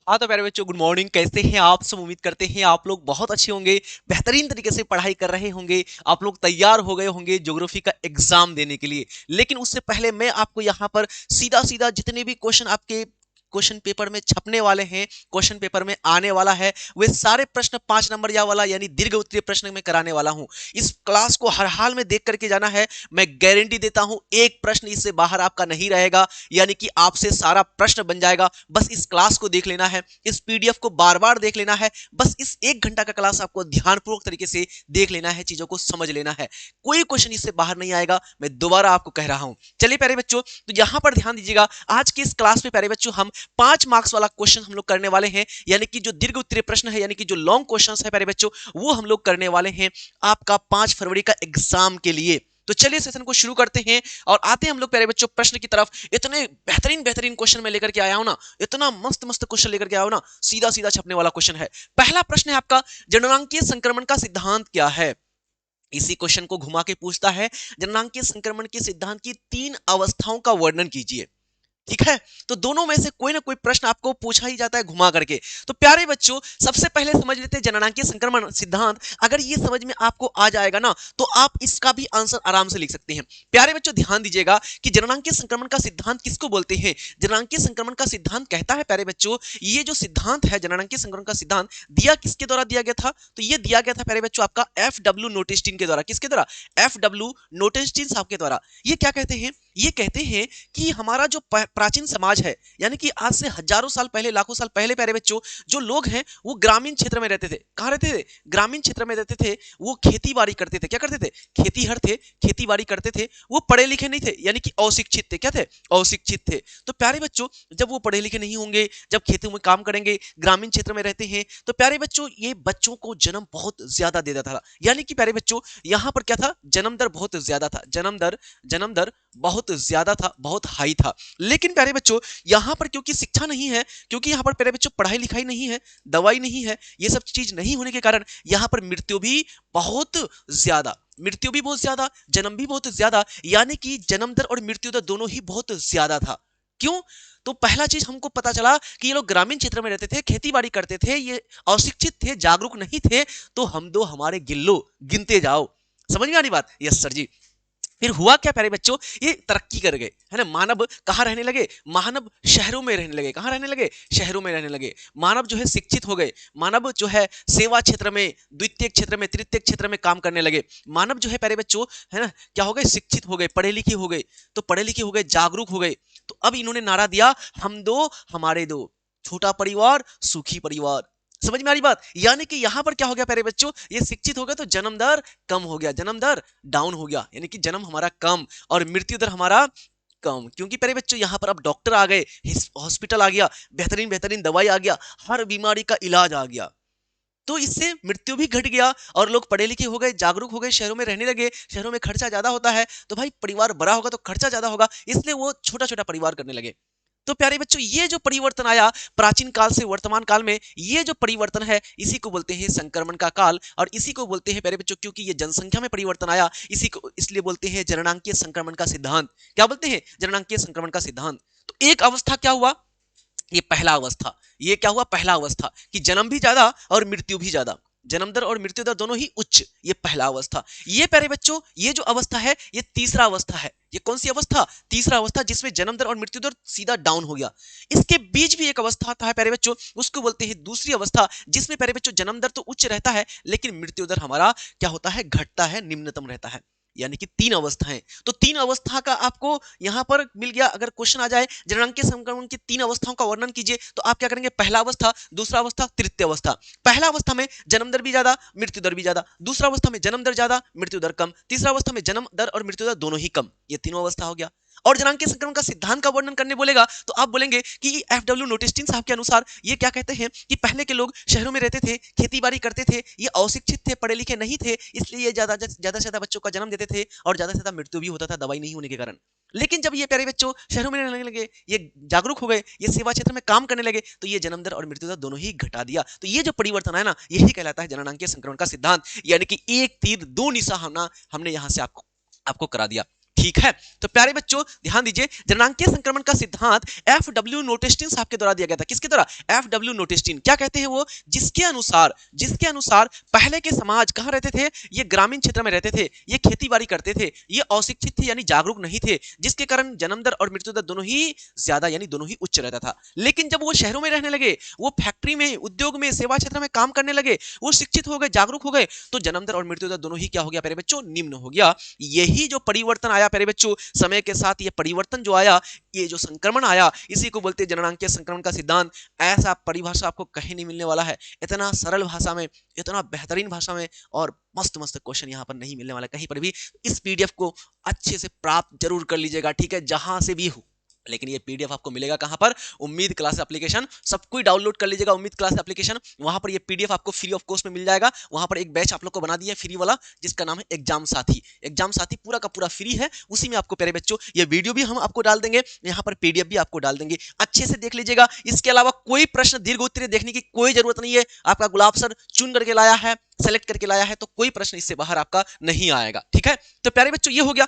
हाँ तो प्यारे बच्चों, गुड मॉर्निंग। कैसे हैं आप सब? उम्मीद करते हैं आप लोग बहुत अच्छे होंगे, बेहतरीन तरीके से पढ़ाई कर रहे होंगे। आप लोग तैयार हो गए होंगे ज्योग्राफी का एग्जाम देने के लिए। लेकिन उससे पहले मैं आपको यहाँ पर सीधा सीधा जितने भी क्वेश्चन आपके क्वेश्चन पेपर में छपने वाले हैं, क्वेश्चन पेपर में आने वाला है, वे सारे प्रश्न 5 नंबर या वाला यानी दीर्घ उत्तरीय प्रश्न में कराने वाला हूं। इस क्लास को हर हाल में देख करके जाना है। मैं गारंटी देता हूं एक प्रश्न इससे बाहर आपका नहीं रहेगा, यानी कि आपसे सारा प्रश्न बन जाएगा। बस इस क्लास को देख लेना है, इस पीडीएफ को बार बार देख लेना है। बस इस 1 घंटा का क्लास आपको ध्यानपूर्वक तरीके से देख लेना है, चीजों को समझ लेना है। कोई क्वेश्चन इससे बाहर नहीं आएगा, मैं दोबारा आपको कह रहा हूं। चलिए प्यारे बच्चों, तो यहां पर ध्यान दीजिएगा। आज की इस क्लास में प्यारे बच्चों हम 5 मार्क्स वाला क्वेश्चन हम लोग करने वाले हैं, यानी कि जो दीर्घ उत्तरीय प्रश्न है, यानी कि जो लॉन्ग क्वेश्चन है प्यारे बच्चों, वो हम लोग करने वाले हैं आपका 5 फरवरी का एग्जाम के लिए। तो चलिए सेशन को शुरू करते हैं और आते हैं हम लोग प्यारे बच्चों प्रश्न की तरफ। इतने बेहतरीन बेहतरीन क्वेश्चन में लेकर के आया हूं ना, इतना मस्त मस्त क्वेश्चन लेकर के आया हूं ना, सीधा सीधा छपने वाला क्वेश्चन है। पहला प्रश्न है आपका, जननांकीय संक्रमण का सिद्धांत क्या है? इसी क्वेश्चन को घुमा के पूछता है, जननांकीय संक्रमण के सिद्धांत की 3 अवस्थाओं का वर्णन कीजिए। ठीक है, तो दोनों में से कोई ना कोई प्रश्न आपको पूछा ही जाता है घुमा करके। तो प्यारे बच्चों, सबसे पहले समझ लेते हैं जननांकीय संक्रमण सिद्धांत। अगर ये समझ में आपको आ जाएगा ना, तो आप इसका भी आंसर आराम से लिख सकते हैं। प्यारे बच्चों ध्यान दीजिएगा कि जननांकीय संक्रमण का सिद्धांत किसको बोलते हैं। जननांकीय संक्रमण का सिद्धांत कहता है प्यारे बच्चों, ये जो सिद्धांत है जननांकीय संक्रमण का सिद्धांत, दिया किसके द्वारा दिया गया था? तो ये दिया गया था प्यारे बच्चों आपका एफ.डब्ल्यू. नोटेस्टीन के द्वारा। किसके द्वारा? एफ.डब्ल्यू. नोटेस्टीन साहब के द्वारा। ये क्या कहते हैं? ये कहते हैं कि हमारा जो प्राचीन समाज है, यानी कि आज से हजारों साल पहले, लाखों साल पहले प्यारे बच्चों, जो लोग हैं वो ग्रामीण क्षेत्र में रहते थे। कहां रहते थे? ग्रामीण क्षेत्र में रहते थे। वो खेती बाड़ी करते थे। क्या करते थे? खेतीहर थे, खेती बाड़ी करते थे। वो पढ़े लिखे नहीं थे, यानी कि अशिक्षित थे। क्या थे? अशिक्षित थे। तो प्यारे बच्चों, जब वो पढ़े लिखे नहीं होंगे, जब खेतों में काम करेंगे, ग्रामीण क्षेत्र में रहते हैं, तो प्यारे बच्चों ये बच्चों को जन्म बहुत ज्यादा दे देता था। यानी कि प्यारे बच्चों यहां पर क्या था? जन्म दर बहुत ज्यादा था। जन्म दर बहुत ज्यादा था, बहुत हाई था। लेकिन प्यारे बच्चों यहां पर क्योंकि शिक्षा नहीं है, क्योंकि यहां पर प्यारे बच्चों पढ़ाई लिखाई नहीं है, दवाई नहीं है, ये सब चीज नहीं होने के कारण यहां पर मृत्यु भी बहुत ज्यादा, जन्म भी बहुत ज्यादा, यानी कि जन्म दर और मृत्यु दर दोनों ही बहुत ज्यादा था। क्यों? तो पहला चीज हमको पता चला कि ये लोग ग्रामीण क्षेत्र में रहते थे, खेती बाड़ी करते थे, ये अशिक्षित थे, जागरूक नहीं थे। तो हम दो हमारे गिल्लो गिनते जाओ। समझ में आ रही बात? यस सर जी। फिर हुआ क्या प्यारे बच्चों, ये तरक्की कर गए, है ना। मानव कहाँ रहने लगे? मानव शहरों में रहने लगे। कहाँ रहने लगे? शहरों में रहने लगे। मानव जो है शिक्षित हो गए। मानव जो है सेवा क्षेत्र में, द्वितीय क्षेत्र में, तृतीय क्षेत्र में काम करने लगे। मानव जो है प्यारे बच्चों, है ना, क्या हो गए? शिक्षित हो गए, पढ़े लिखे हो गए। तो पढ़े लिखे हो गए, जागरूक हो गए। तो अब इन्होंने नारा दिया, हम दो हमारे दो, छोटा परिवार सुखी परिवार। समझ में आ रही बात? यानी कि यहां पर क्या हो गया प्यारे बच्चों, ये शिक्षित हो गए तो जन्म दर कम हो गया, जन्म दर डाउन हो गया, यानी कि जन्म हमारा कम और मृत्यु दर हमारा कम। क्योंकि प्यारे बच्चों यहां पर अब डॉक्टर आ गए, हॉस्पिटल आ गया, बेहतरीन बेहतरीन दवाई आ गया, हर बीमारी का इलाज आ गया। तो इससे मृत्यु भी घट गया और लोग पढ़े लिखे हो गए, जागरूक हो गए, शहरों में रहने लगे। शहरों में खर्चा ज्यादा होता है, तो भाई परिवार बड़ा होगा तो खर्चा ज्यादा होगा, इसलिए वो छोटा छोटा परिवार करने लगे। तो प्यारे बच्चों ये जो परिवर्तन आया प्राचीन काल से वर्तमान काल में, ये जो परिवर्तन है इसी को बोलते हैं संक्रमण का काल। और इसी को बोलते हैं प्यारे बच्चों, क्योंकि ये जनसंख्या में परिवर्तन आया, इसी को इसलिए बोलते हैं जननांकीय संक्रमण का सिद्धांत। क्या बोलते हैं? जननांकीय संक्रमण का सिद्धांत। तो एक अवस्था क्या हुआ? ये पहला अवस्था। ये क्या हुआ? पहला अवस्था कि जन्म भी ज्यादा और मृत्यु भी ज्यादा, जन्म दर और मृत्यु दर दोनों ही उच्च। ये पहला अवस्था। ये प्यारे बच्चों ये जो अवस्था है ये तीसरा अवस्था है। ये कौन सी अवस्था? तीसरा अवस्था, जिसमें जन्म दर और मृत्यु दर सीधा डाउन हो गया। इसके बीच भी एक अवस्था आता है प्यारे बच्चों, उसको बोलते हैं दूसरी अवस्था, जिसमें प्यारे बच्चों जन्म दर तो उच्च रहता है, लेकिन मृत्यु दर हमारा क्या होता है? घटता है, निम्नतम रहता है। यानी कि 3 अवस्थाएं। तो 3 अवस्था का आपको यहां पर मिल गया। अगर क्वेश्चन आ जाए जननांकीय संक्रमण की 3 अवस्थाओं का वर्णन कीजिए, तो आप क्या करेंगे? पहला अवस्था, दूसरा अवस्था, तृतीय अवस्था। पहला अवस्था में जन्म दर भी ज्यादा, मृत्यु दर भी ज्यादा। दूसरा अवस्था में जन्म दर ज्यादा, मृत्यु दर कम। तीसरा अवस्था में जन्म दर और मृत्यु दर दोनों ही कम। ये तीनों अवस्था हो गया। और जननांकीय संक्रमण का सिद्धांत का वर्णन करने बोलेगा तो आप बोलेंगे कि एफ.डब्ल्यू. नोटेस्टीन साहब के अनुसार ये क्या कहते हैं कि पहले के लोग शहरों में रहते थे, खेती बाड़ी करते थे, ये अशिक्षित थे, पढ़े लिखे नहीं थे, इसलिए ये ज्यादा से ज्यादा बच्चों का जन्म देते थे और ज्यादा से ज्यादा मृत्यु भी होता था दवाई नहीं होने के कारण। लेकिन जब ये प्यारे बच्चों शहरों में रहने लगे, ये जागरूक हो गए, ये सेवा क्षेत्र में काम करने लगे, तो ये जन्म दर और मृत्यु दर दोनों ही घटा दिया। तो ये जो परिवर्तन है ना, यही कहलाता है जननांकीय संक्रमण का सिद्धांत। यानी कि एक तीर दो निशाना हमने यहां से आपको करा दिया। ठीक है। तो प्यारे बच्चों ध्यान दीजिए, जननांगीय संक्रमण का सिद्धांत एफडब्ल्यू नोटेस्टिन साहब के द्वारा दिया गया था। किसके द्वारा? एफडब्ल्यू नोटेस्टिन। क्या कहते हैं वो? जिसके अनुसार पहले के समाज कहां रहते थे? ये ग्रामीण क्षेत्र में रहते थे, ये खेती बाड़ी करते थे, ये अशिक्षित थे यानी जागरूक नहीं थे, जिसके कारण जन्म दर और मृत्यु दर दोनों ही ज्यादा यानी दोनों ही उच्च रहता था। लेकिन जब वो शहरों में रहने लगे, वो फैक्ट्री में, उद्योग में, सेवा क्षेत्र में काम करने लगे, वो शिक्षित हो गए, जागरूक हो गए, तो जन्म दर और मृत्यु दर दोनों ही क्या हो गया प्यारे बच्चों? निम्न हो गया। यही जो परिवर्तन आया प्यारे बच्चों, समय के साथ ये परिवर्तन जो आया, ये जो संक्रमण आया, इसी को बोलते हैं जननांगीय संक्रमण का सिद्धांत। ऐसा परिभाषा आपको कहीं नहीं मिलने वाला है, इतना सरल भाषा में, इतना बेहतरीन भाषा में, और मस्त मस्त क्वेश्चन यहाँ पर नहीं मिलने वाला कहीं पर भी। इस पीडीएफ को अच्छे से प्राप्त जरूर कर लीजिएगा, ठीक है, जहां से भी हो। लेकिन ये पीडीएफ आपको मिलेगा कहां पर? उम्मीद क्लास एप्लीकेशन। सब कोई डाउनलोड कर लीजिएगा उम्मीद क्लास एप्लीकेशन, वहां पर ये पीडीएफ आपको फ्री ऑफ कॉस्ट में मिल जाएगा। वहां पर एक बैच आप लोग को बना दिया फ्री वाला, जिसका नाम है एग्जाम साथी। एग्जाम साथी पूरा का पूरा फ्री है, उसी में आपको प्यारे बच्चों ये वीडियो भी हम आपको डाल देंगे, यहाँ पर पीडीएफ भी आपको डाल देंगे, अच्छे से देख लीजिएगा। इसके अलावा कोई प्रश्न दीर्घ उत्तरीय देखने की कोई जरूरत नहीं है। आपका गुलाब सर चुन करके लाया है, सेलेक्ट करके लाया है, तो कोई प्रश्न इससे बाहर आपका नहीं आएगा, ठीक है। तो प्यारे बच्चों ये हो गया।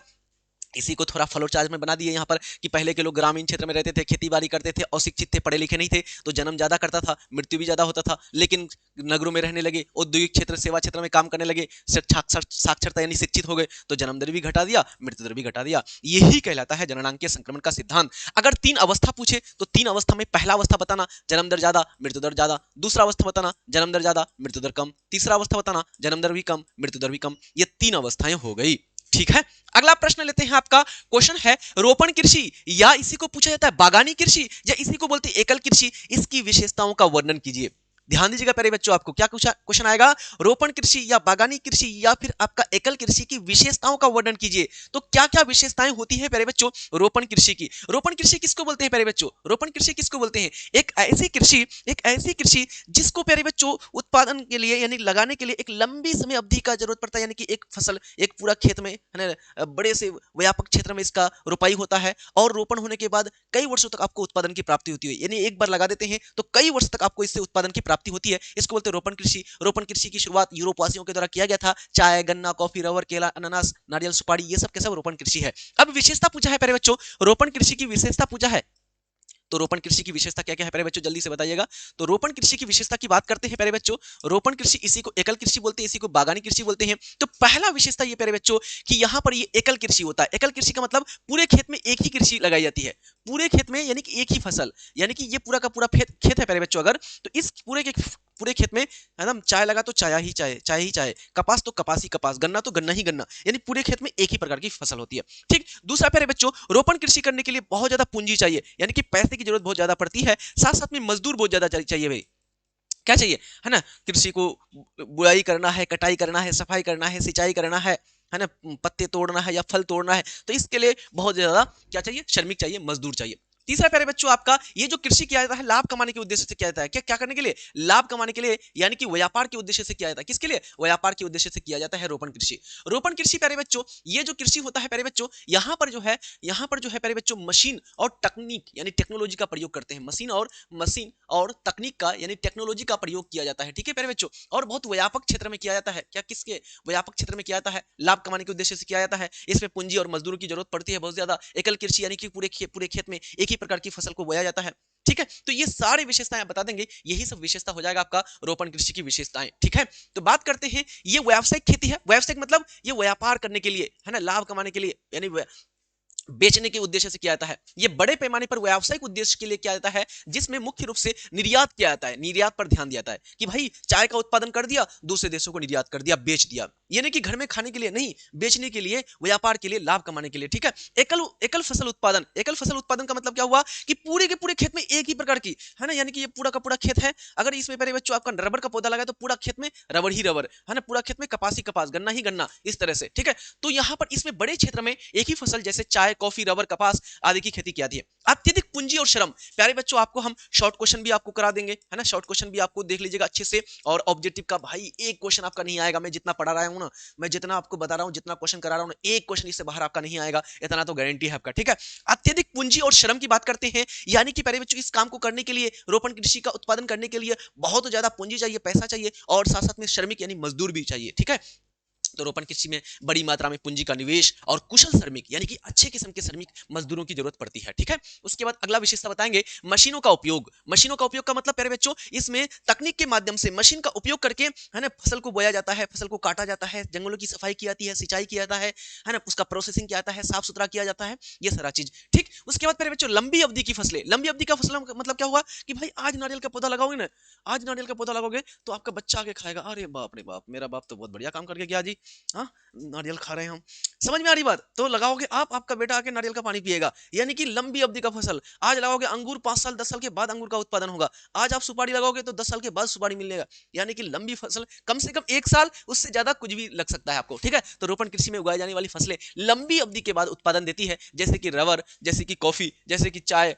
इसी को थोड़ा फ्लो चार्ज में बना दिए यहाँ पर कि पहले के लोग ग्रामीण क्षेत्र में रहते थे, खेती बाड़ी करते थे, अशिक्षित थे, पढ़े लिखे नहीं थे, तो जन्म ज्यादा करता था, मृत्यु भी ज्यादा होता था। लेकिन नगरों में रहने लगे, औद्योगिक क्षेत्र, सेवा क्षेत्र में काम करने लगे, साक्षरता यानी शिक्षित हो गए, तो जन्म दर भी घटा दिया, मृत्यु दर भी घटा दिया। यही कहलाता है जननांगीय संक्रमण का सिद्धांत। अगर 3 अवस्था पूछे तो 3 अवस्था में पहला अवस्था बताना, जन्म दर ज्यादा, मृत्यु दर ज्यादा। दूसरा अवस्था बताना, जन्म दर ज्यादा, मृत्यु दर कम। तीसरा अवस्था बताना, जन्म दर भी कम, मृत्यु दर भी कम। ये 3 अवस्थाएं हो गई, ठीक है। अगला प्रश्न लेते हैं। आपका क्वेश्चन है रोपण कृषि, या इसी को पूछा जाता है बागानी कृषि, या इसी को बोलते हैं एकल कृषि, इसकी विशेषताओं का वर्णन कीजिए। ध्यान दीजिएगा प्यारे बच्चों, आपको क्या क्वेश्चन आएगा? रोपण कृषि या बागानी कृषि या फिर आपका एकल कृषि की विशेषताओं का वर्णन कीजिए। तो क्या क्या विशेषताएं होती है प्यारे बच्चों रोपण कृषि की? रोपण कृषि किसको बोलते हैं प्यारे बच्चों? रोपण कृषि किसको बोलते हैं? एक ऐसी कृषि जिसको प्यारे बच्चों उत्पादन के लिए यानी लगाने के लिए एक लंबी समय अवधि का जरूरत पड़ता है, यानी कि एक फसल, एक पूरा खेत में है ना, बड़े से व्यापक क्षेत्र में इसका रोपाई होता है, और रोपण होने के बाद कई वर्षों तक आपको उत्पादन की प्राप्ति होती है, यानी एक बार लगा देते हैं तो कई वर्ष तक आपको इससे उत्पादन की प्राप्ति होती है। इसको बोलते हैं रोपण कृषि। रोपण कृषि की शुरुआत यूरोपवासियों के द्वारा किया गया था। चाय, गन्ना, कॉफी, रबर, केला, अनानास, नारियल, सुपारी, ये सब के सब रोपण कृषि है। अब विशेषता पूछा है प्यारे बच्चों, रोपण कृषि की विशेषता पूछा है, तो रोपण कृषि की विशेषता क्या क्या है प्यारे बच्चों, जल्दी से बताइएगा। तो रोपण कृषि की विशेषता की बात करते हैं प्यारे बच्चों। रोपण कृषि, इसी को एकल कृषि बोलते हैं, इसी को बागानी कृषि बोलते हैं। तो पहला विशेषता ये प्यारे बच्चों कि यहाँ पर ये एकल कृषि होता है। एकल कृषि का मतलब पूरे खेत में एक ही कृषि लगाई जाती है, पूरे खेत में यानी कि एक ही फसल, यानी कि ये पूरा का पूरा खेत है प्यारे बच्चों। अगर तो इस पूरे खेत में है ना, चाय लगा तो चाय ही चाय, चाय ही चाय, कपास तो कपास ही कपास, गन्ना तो गन्ना ही गन्ना, यानी पूरे खेत में एक ही प्रकार की फसल होती है। ठीक। दूसरा प्यारे बच्चों, रोपण कृषि करने के लिए बहुत ज्यादा पूंजी चाहिए, यानी कि पैसे की जरूरत बहुत ज्यादा पड़ती है, साथ साथ में मजदूर बहुत ज्यादा चाहिए भाई। क्या चाहिए है ना, कृषि को बुआई करना है, कटाई करना है, सफाई करना है, सिंचाई करना है ना, पत्ते तोड़ना है या फल तोड़ना है, तो इसके लिए बहुत ज्यादा क्या चाहिए? श्रमिक चाहिए, मजदूर चाहिए। तीसरा प्यारे बच्चों, आपका ये जो कृषि किया जाता है लाभ कमाने के उद्देश्य से किया जाता है। क्या क्या करने के लिए? लाभ कमाने के लिए, यानी कि व्यापार के उद्देश्य से किया जाता है। किसके लिए? व्यापार के उद्देश्य से किया जाता है रोपण कृषि। रोपण कृषि प्यारे बच्चों, ये जो कृषि होता है प्यारे बच्चों, यहाँ पर जो है प्यारे बच्चों, मशीन और तकनीक यानी टेक्नोलॉजी का प्रयोग करते हैं। मशीन और तकनीक का यानी टेक्नोलॉजी का प्रयोग किया जाता है। ठीक है प्यारे बच्चों, और बहुत व्यापक क्षेत्र में किया जाता है। क्या किसके व्यापक क्षेत्र में किया जाता है? लाभ कमाने के उद्देश्य से किया जाता है। इसमें पूंजी और मजदूरों की जरूरत पड़ती है बहुत ज्यादा। एकल कृषि यानी कि पूरे खेत में एक ही प्रकार की फसल को बोया जाता है। ठीक है, तो ये सारी विशेषताएं आप बता देंगे, यही सब विशेषता हो जाएगा आपका रोपण कृषि की विशेषताएं। ठीक है, तो बात करते हैं, ये व्यावसायिक खेती है। व्यावसायिक मतलब ये व्यापार करने के लिए है ना, लाभ कमाने के लिए, यानी बेचने के उद्देश्य से किया जाता है। ये बड़े पैमाने पर व्यावसायिक उद्देश्य के लिए किया जाता है, जिसमें मुख्य रूप से निर्यात किया जाता है। निर्यात पर ध्यान दिया जाता है कि भाई चाय का उत्पादन कर दिया, दूसरे देशों को निर्यात कर दिया, बेच दिया, यानी कि घर में खाने के लिए नहीं, बेचने के लिए, व्यापार के लिए, लाभ कमाने के लिए। ठीक है, एकल फसल उत्पादन। एकल फसल उत्पादन का मतलब क्या हुआ कि पूरे के पूरे खेत में एक ही प्रकार की है ना, यानी कि ये पूरा का पूरा खेत है। अगर इसमें पहले बच्चों आपका रबर का पौधा लगा तो पूरा खेत में रबर ही रबर है ना, पूरा खेत में कपास ही कपास, गन्ना ही गन्ना, इस तरह से। ठीक है, तो यहाँ पर इसमें बड़े क्षेत्र में एक ही फसल जैसे चाय, कॉफी, रबर, कपास आदि की खेती की जाती है। अत्यधिक पूंजी और श्रम। प्यारे बच्चों, आपको हम शॉर्ट क्वेश्चन भी आपको करा देंगे है ना, शॉर्ट क्वेश्चन भी आपको देख लीजिएगा अच्छे से। और ऑब्जेक्टिव का भाई एक क्वेश्चन आपका नहीं आएगा, मैं जितना पढ़ा रहा हूं ना, मैं जितना आपको बता रहा हूं, जितना क्वेश्चन करा रहा हूं, एक क्वेश्चन इससे बाहर आपका नहीं आएगा, इतना तो गारंटी है आपका। ठीक है, अत्यधिक पूंजी और श्रम की बात करते हैं, यानी कि प्यारे बच्चों, इस काम को करने के लिए, रोपण कृषि का उत्पादन करने के लिए बहुत ज्यादा पूंजी चाहिए, पैसा चाहिए, और साथ साथ में श्रमिक यानी मजदूर भी चाहिए। ठीक है, तो रोपण कृषि में बड़ी मात्रा में पूंजी का निवेश और कुशल श्रमिक यानी कि अच्छे किस्म के श्रमिक मजदूरों की जरूरत पड़ती है। ठीक है, उसके बाद अगला विशेषता बताएंगे मशीनों का उपयोग। मशीनों का उपयोग का मतलब प्यारे बच्चों, इसमें तकनीक के माध्यम से मशीन का उपयोग करके है ना फसल को बोया जाता है, फसल को काटा जाता है, जंगलों की सफाई की जाती है, सिंचाई किया जाता है ना, उसका प्रोसेसिंग किया जाता है, साफ सुथरा किया जाता है, ये सारा चीज। ठीक, उसके बाद प्यारे बच्चों लंबी अवधि की फसलें। लंबी अवधि का फसल मतलब क्या हुआ कि भाई आज नारियल का पौधा लगाओगे ना, आज नारियल का पौधा लगाओगे तो आपका बच्चा आके खाएगा, अरे बाप रे बाप, मेरा बाप तो बहुत बढ़िया काम करके गया जी, हाँ नारियल खा रहे हैं हम। समझ में आ रही बात? तो लगाओगे आप, आपका बेटा आके नारियल का पानी पिएगा, यानी कि लंबी अवधि का फसल। आज लगाओगे अंगूर, 5 साल 10 साल के बाद अंगूर का उत्पादन होगा। आज आप सुपारी लगाओगे तो 10 साल के बाद सुपारी मिलेगा, यानी कि लंबी फसल, कम से कम 1 साल, उससे ज्यादा कुछ भी लग सकता है आपको। ठीक है, तो रोपण कृषि में उगाई जाने वाली फसलें लंबी अवधि के बाद उत्पादन देती है, जैसे कि रबर, जैसे कि कॉफी, जैसे कि चाय,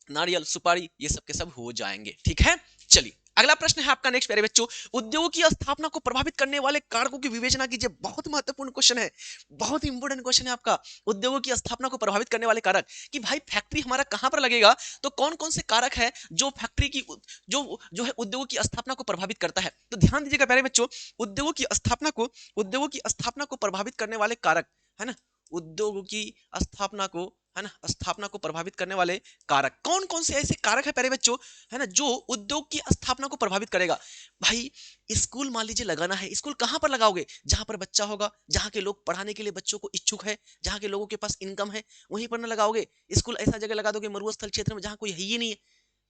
नारियल, सुपारी, ये सब के सब हो जाएंगे। ठीक है, चलिए अगला प्रश्न है आपका नेक्स्ट प्यारे बच्चों, उद्योगों की स्थापना को प्रभावित करने वाले कारकों की विवेचना कीजिए। बहुत महत्वपूर्ण क्वेश्चन है, बहुत इंपॉर्टेंट क्वेश्चन है आपका। उद्योगों की स्थापना को प्रभावित करने वाले कारक, कि भाई फैक्ट्री हमारा कहां पर लगेगा, तो कौन कौन से कारक है जो फैक्ट्री की जो है उद्योगों की स्थापना को प्रभावित करता है। तो ध्यान दीजिएगा प्यारे बच्चों, उद्योगों की स्थापना को प्रभावित करने वाले कारक, है ना, उद्योगों की स्थापना को, है ना, स्थापना को प्रभावित करने वाले कारक कौन कौन से ऐसे कारक है प्यारे बच्चों, है ना, जो उद्योग की स्थापना को प्रभावित करेगा। भाई स्कूल मान लीजिए लगाना है, स्कूल कहां पर लगाओगे, जहां पर बच्चा होगा, जहां के लोग पढ़ाने के लिए बच्चों को इच्छुक है, जहां के लोगों के पास इनकम है, वहीं पर ना लगाओगे। स्कूल ऐसा जगह लगा दोगे मरुस्थल क्षेत्र में जहां कोई है ही नहीं है।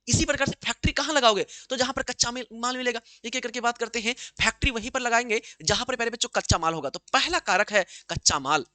इसी प्रकार से फैक्ट्री कहां लगाओगे, तो जहां पर कच्चा माल मिलेगा। एक एक करके बात करते हैं, फैक्ट्री वहीं पर लगाएंगे जहां पर प्यारे बच्चों कच्चा माल होगा। तो पहला कारक है कच्चा माल,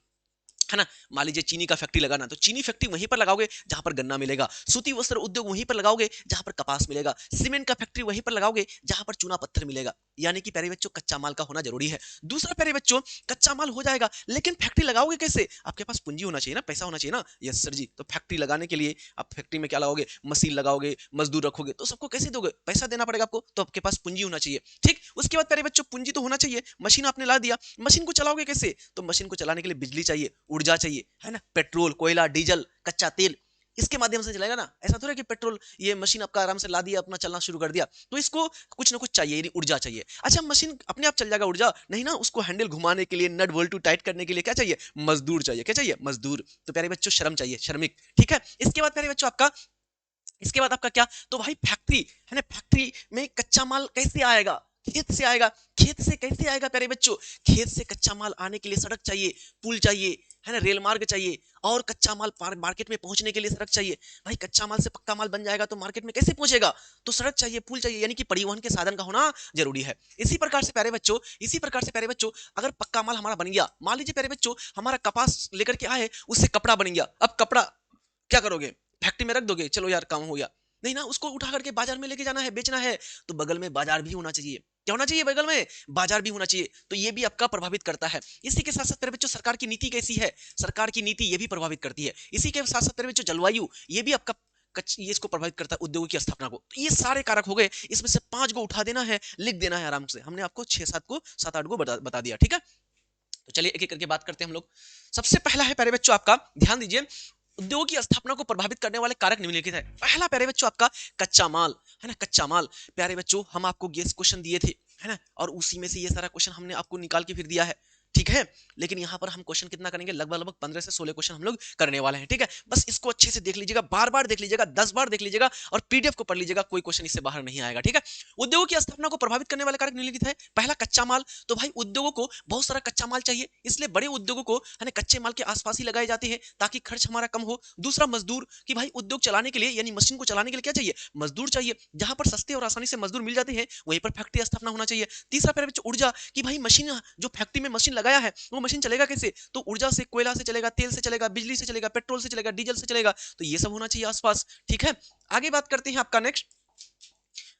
है ना। मान लीजिए चीनी का फैक्ट्री लगाना, तो चीनी फैक्ट्री वहीं पर लगाओगे जहां पर गन्ना मिलेगा। सूती वस्त्र उद्योग वहीं पर लगाओगे जहां पर कपास मिलेगा। सीमेंट का फैक्ट्री वहीं पर लगाओगे जहां पर चूना पत्थर मिलेगा। यानी कि प्यारे बच्चों कच्चा माल का होना जरूरी है। दूसरा प्यारे बच्चों, कच्चा माल हो जाएगा, लेकिन फैक्ट्री लगाओगे कैसे, आपके पास पूंजी होना चाहिए ना, पैसा होना चाहिए ना। यस सर जी, तो फैक्ट्री लगाने के लिए आप फैक्ट्री में क्या लगाओगे, मशीन लगाओगे, मजदूर रखोगे, तो सबको कैसे दोगे, पैसा देना पड़ेगा आपको, तो आपके पास पूंजी होना चाहिए। ठीक, उसके बाद प्यारे बच्चों पूंजी तो होना चाहिए, मशीन आपने ला दिया, मशीन को चलाओगे कैसे, तो मशीन को चलाने के लिए बिजली चाहिए, ऊर्जा चाहिए, है ना, पेट्रोल, कोयला, डीजल, कच्चा तेल, इसके माध्यम से चलेगा ना। ऐसा थोड़ा कि पेट्रोल ये मशीन आपका आराम से ला दिया, अपना चलना शुरू कर दिया, तो इसको कुछ ना कुछ चाहिए, ऊर्जा चाहिए। अच्छा मशीन अपने आप चल जाएगा, ऊर्जा नहीं ना, उसको हैंडल घुमाने के लिए, नट बोल्ट टाइट करने के लिए क्या चाहिए, मजदूर चाहिए। क्या चाहिए, मजदूर। तो प्यारे बच्चों श्रम चाहिए, श्रमिक। ठीक है, इसके बाद प्यारे बच्चों आपका क्या, तो भाई फैक्ट्री, है ना, फैक्ट्री में कच्चा माल कैसे आएगा, खेत से आएगा। खेत से कैसे आएगा प्यारे बच्चों, खेत से कच्चा माल आने के लिए सड़क चाहिए, पुल चाहिए, है ना, रेल मार्ग चाहिए, और कच्चा माल मार्केट में पहुंचने के लिए सड़क चाहिए। भाई कच्चा माल से पक्का माल बन जाएगा तो मार्केट में कैसे पहुंचेगा, तो सड़क चाहिए, पुल चाहिए, यानी कि परिवहन के साधन का होना जरूरी है। इसी प्रकार से प्यारे बच्चों अगर पक्का माल हमारा बन गया, मान लीजिए प्यारे बच्चों हमारा कपास लेकर के आए, उससे कपड़ा बन गया। अब कपड़ा क्या करोगे, फैक्ट्री में रख दोगे, चलो यार काम हो गया, नहीं ना, उसको उठा करके बाजार में लेके जाना है, बेचना है, तो बगल में बाजार भी होना चाहिए। क्या होना चाहिए, बगल में बाजार भी होना चाहिए। तो ये भी आपका प्रभावित करता है। इसी के साथ साथ मेरे बच्चों सरकार की नीति कैसी है, सरकार की नीति ये भी प्रभावित करती है। इसी के साथ साथ मेरे बच्चों जलवायु, ये भी आपका ये इसको प्रभावित करता है, उद्योगों की स्थापना को। तो ये सारे कारक हो गए, इसमें से 5 को उठा देना है, लिख देना है आराम से। हमने आपको 6 7 को बता दिया। ठीक है, तो चलिए एक एक करके बात करते हैं हम लोग। सबसे पहला है प्यारे बच्चों आपका, ध्यान दीजिए, उद्योग की स्थापना को प्रभावित करने वाले कारक निम्नलिखित है। पहला प्यारे बच्चों आपका कच्चा माल, है ना, कच्चा माल। प्यारे बच्चों हम आपको गेस क्वेश्चन दिए थे, है ना, और उसी में से ये सारा क्वेश्चन हमने आपको निकाल के फिर दिया है। ठीक है, लेकिन यहाँ पर हम क्वेश्चन कितना करेंगे, लगभग 15 से 16 क्वेश्चन हम लोग करने वाले हैं। ठीक है, बस इसको अच्छे से देख लीजिएगा, बार बार देख लीजिएगा, 10 बार देख लीजिएगा, और पीडीएफ को पढ़ लीजिएगा, कोई क्वेश्चन इससे बाहर नहीं आएगा। ठीक है, उद्योगों की स्थापना को प्रभावित करने वाले कारक निम्नलिखित है। पहला कच्चा माल, तो भाई उद्योगों को बहुत सारा कच्चा माल चाहिए, इसलिए बड़े उद्योगों को, है ना, कच्चे माल के आसपास ही लगाए जाते हैं ताकि खर्च हमारा कम हो। दूसरा मजदूर, कि भाई उद्योग चलाने के लिए, यानी मशीन को चलाने के लिए क्या चाहिए, मजदूर चाहिए। जहां पर सस्ते और आसानी से मजदूर मिल जाते हैं वहीं पर फैक्ट्री स्थापना होना चाहिए। तीसरा प्यारे बच्चों ऊर्जा, कि भाई मशीन, जो फैक्ट्री में मशीन लगाया है वो मशीन चलेगा कैसे, तो ऊर्जा से, कोयला से चलेगा, तेल से चलेगा, बिजली से चलेगा, पेट्रोल से चलेगा, डीजल से चलेगा, तो ये सब होना चाहिए आसपास। ठीक है, आगे बात करते हैं आपका नेक्स्ट।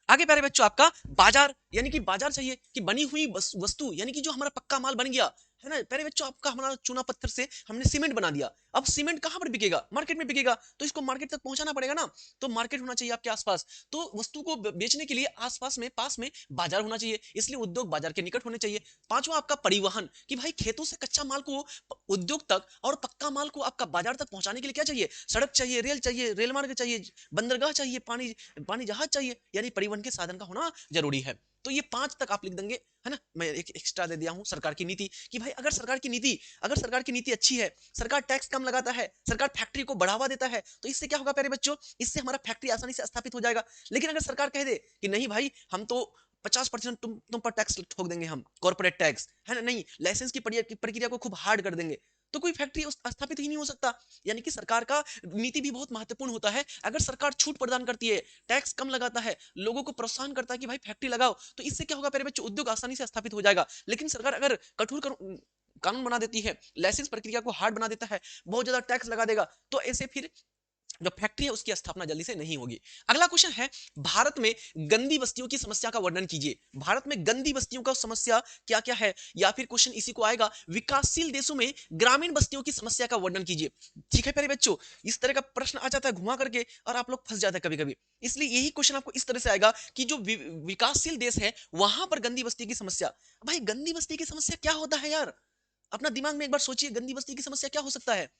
आगे प्यारे बच्चों आपका बाजार, यानी कि बाजार चाहिए, कि बनी हुई वस्तु, यानी कि जो हमारा पक्का माल बन गया, है ना, प्यारे बच्चों आपका हमारा चूना पत्थर से हमने सीमेंट बना दिया। अब सीमेंट कहां पर बिकेगा? मार्केट में बिकेगा, तो इसको मार्केट तक पहुंचाना पड़ेगा ना। तो मार्केट होना चाहिए आपके आसपास। तो वस्तु को बेचने के लिए आसपास में पास में बाजार होना चाहिए, इसलिए उद्योग बाजार के निकट होने चाहिए। पांचवा आपका परिवहन, कि भाई खेतों से कच्चा माल को उद्योग तक और पक्का माल को आपका बाजार तक पहुंचाने के लिए क्या चाहिए? सड़क चाहिए, रेल चाहिए, रेल मार्ग चाहिए, बंदरगाह चाहिए, पानी पानी जहाज चाहिए, यानी परिवहन के साधन का होना जरूरी है। तो ये 5 तक आप लिख देंगे, है ना। मैं एक एक्स्ट्रा दे दिया हूं, सरकार की नीति, कि भाई अगर सरकार की नीति अच्छी है, सरकार टैक्स कम लगाता है, सरकार फैक्ट्री को बढ़ावा देता है, तो इससे क्या होगा प्यारे बच्चों? इससे हमारा फैक्ट्री आसानी से स्थापित हो जाएगा। लेकिन अगर सरकार कह दे कि नहीं भाई, हम तो 50% तुम पर टैक्स ठोक देंगे, हम कॉर्पोरेट टैक्स, है ना, नहीं, लाइसेंस की प्रक्रिया को खूब हार्ड कर देंगे, तो कोई फैक्ट्री स्थापित ही नहीं हो सकता। यानी कि सरकार का नीति भी बहुत महत्वपूर्ण होता है। अगर सरकार छूट प्रदान करती है, टैक्स कम लगाता है, लोगों को प्रोत्साहन करता है कि भाई फैक्ट्री लगाओ, तो इससे क्या होगा प्यारे बच्चों? उद्योग आसानी से स्थापित हो जाएगा। लेकिन सरकार अगर कानून बना देती है, लाइसेंस प्रक्रिया को हार्ड बना देता है, बहुत ज्यादा टैक्स लगा देगा, तो ऐसे फिर जो फैक्ट्री है उसकी स्थापना जल्दी से नहीं होगी। अगला क्वेश्चन है, भारत में गंदी बस्तियों की समस्या का वर्णन कीजिए। भारत में गंदी बस्तियों का समस्या क्या क्या है? या फिर क्वेश्चन इसी को आएगा, विकासशील देशों में ग्रामीण बस्तियों की समस्या का वर्णन कीजिए। ठीक है प्यारे बच्चों, इस तरह का प्रश्न आ जाता है घुमा करके और आप लोग फंस जाते हैं कभी कभी। इसलिए यही क्वेश्चन आपको इस तरह से आएगा कि जो विकासशील देश है वहां पर गंदी बस्ती की समस्या। भाई गंदी बस्ती की समस्या क्या होता है यार? अपना दिमाग में एक बार सोचिए, गंदी बस्ती की समस्या क्या हो सकता है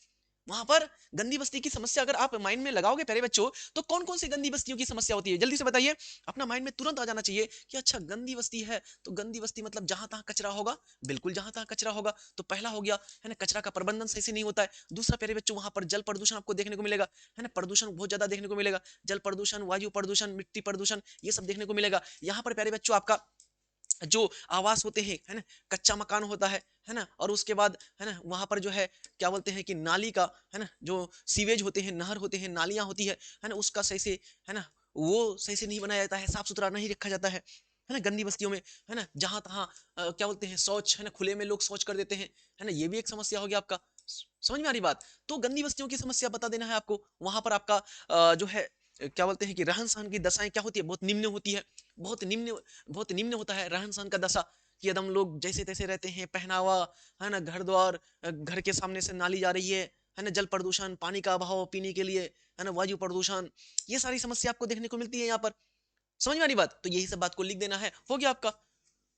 वहां पर? गंदी बस्ती की समस्या अगर आप माइंड में लगाओगे प्यारे बच्चों, तो कौन कौन सी गंदी बस्तियों की समस्या होती है? जल्दी से बताइए। अपना माइंड में तुरंत आ जाना चाहिए कि अच्छा गंदी बस्ती है, तो गंदी बस्ती मतलब जहां तहां कचरा होगा। बिल्कुल जहां तहां कचरा होगा। तो पहला हो गया, है ना, कचरा का प्रबंधन सही से नहीं होता है। दूसरा प्यारे बच्चों, वहां पर जल प्रदूषण आपको देखने को मिलेगा, है ना, प्रदूषण बहुत ज्यादा देखने को मिलेगा। जल प्रदूषण, वायु प्रदूषण, मिट्टी प्रदूषण, ये सब देखने को मिलेगा। यहाँ पर प्यारे बच्चों आपका जो आवास होते हैं, है ना, कच्चा मकान होता है ना, और उसके बाद, है ना, वहां पर जो है क्या बोलते हैं कि नाली का, है ना, जो सीवेज होते हैं, नहर होते हैं, नालियां होती है ना, उसका सही से, है ना, वो सही से नहीं बनाया जाता है, साफ सुथरा नहीं रखा जाता है ना, गंदी बस्तियों में, है ना, जहां तहां क्या बोलते हैं शौच, है ना, खुले में लोग शौच कर देते हैं, है ना, ये भी एक समस्या हो गया आपका। समझ में आ रही बात? तो गंदी बस्तियों की समस्या बता देना है आपको। वहां पर आपका जो है क्या बोलते हैं कि रहन सहन की दशाएं क्या होती है? बहुत निम्न होती है। बहुत निम्न होता है रहन सहन का दशा, कि एकदम लोग जैसे तैसे रहते हैं, पहनावा, है ना, घर द्वार, घर के सामने से नाली जा रही है ना, जल प्रदूषण, पानी का अभाव पीने के लिए, है ना, वायु प्रदूषण, ये सारी समस्या आपको देखने को मिलती है यहाँ पर। समझ में आ रही बात? तो यही सब बात को लिख देना है, हो गया आपका।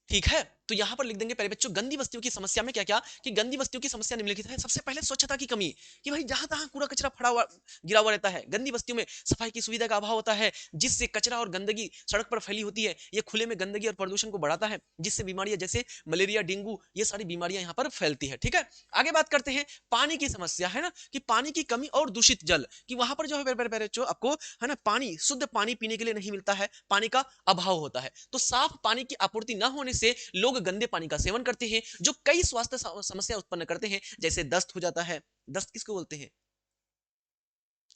ठीक है, तो यहां पर लिख देंगे प्यारे बच्चों, गंदी बस्तियों की समस्या में क्या क्या, कि गंदी बस्तियों की समस्या निम्नलिखित है। सबसे पहले स्वच्छता की कमी, कि भाई जहां तहां कूड़ा कचरा पड़ा हुआ गिरा हुआ रहता है। गंदी बस्तियों में सफाई की सुविधा का अभाव होता है, जिससे कचरा और गंदगी सड़क पर फैली होती है। ये खुले में गंदगी और प्रदूषण को बढ़ाता है, जिससे बीमारियां जैसे मलेरिया, डेंगू, ये सारी बीमारियां यहाँ पर फैलती है। ठीक है, आगे बात करते हैं पानी की समस्या, है ना, कि पानी की कमी और दूषित जल, कि वहां पर जो है प्यारे बच्चों आपको, है ना, पानी, शुद्ध पानी पीने के लिए नहीं मिलता है, पानी का अभाव होता है। तो साफ पानी की आपूर्ति न होने से लोग गंदे पानी का सेवन करते हैं, जो कई स्वास्थ्य समस्या उत्पन्न करते हैं, जैसे दस्त हो जाता है। दस्त किसको बोलते हैं?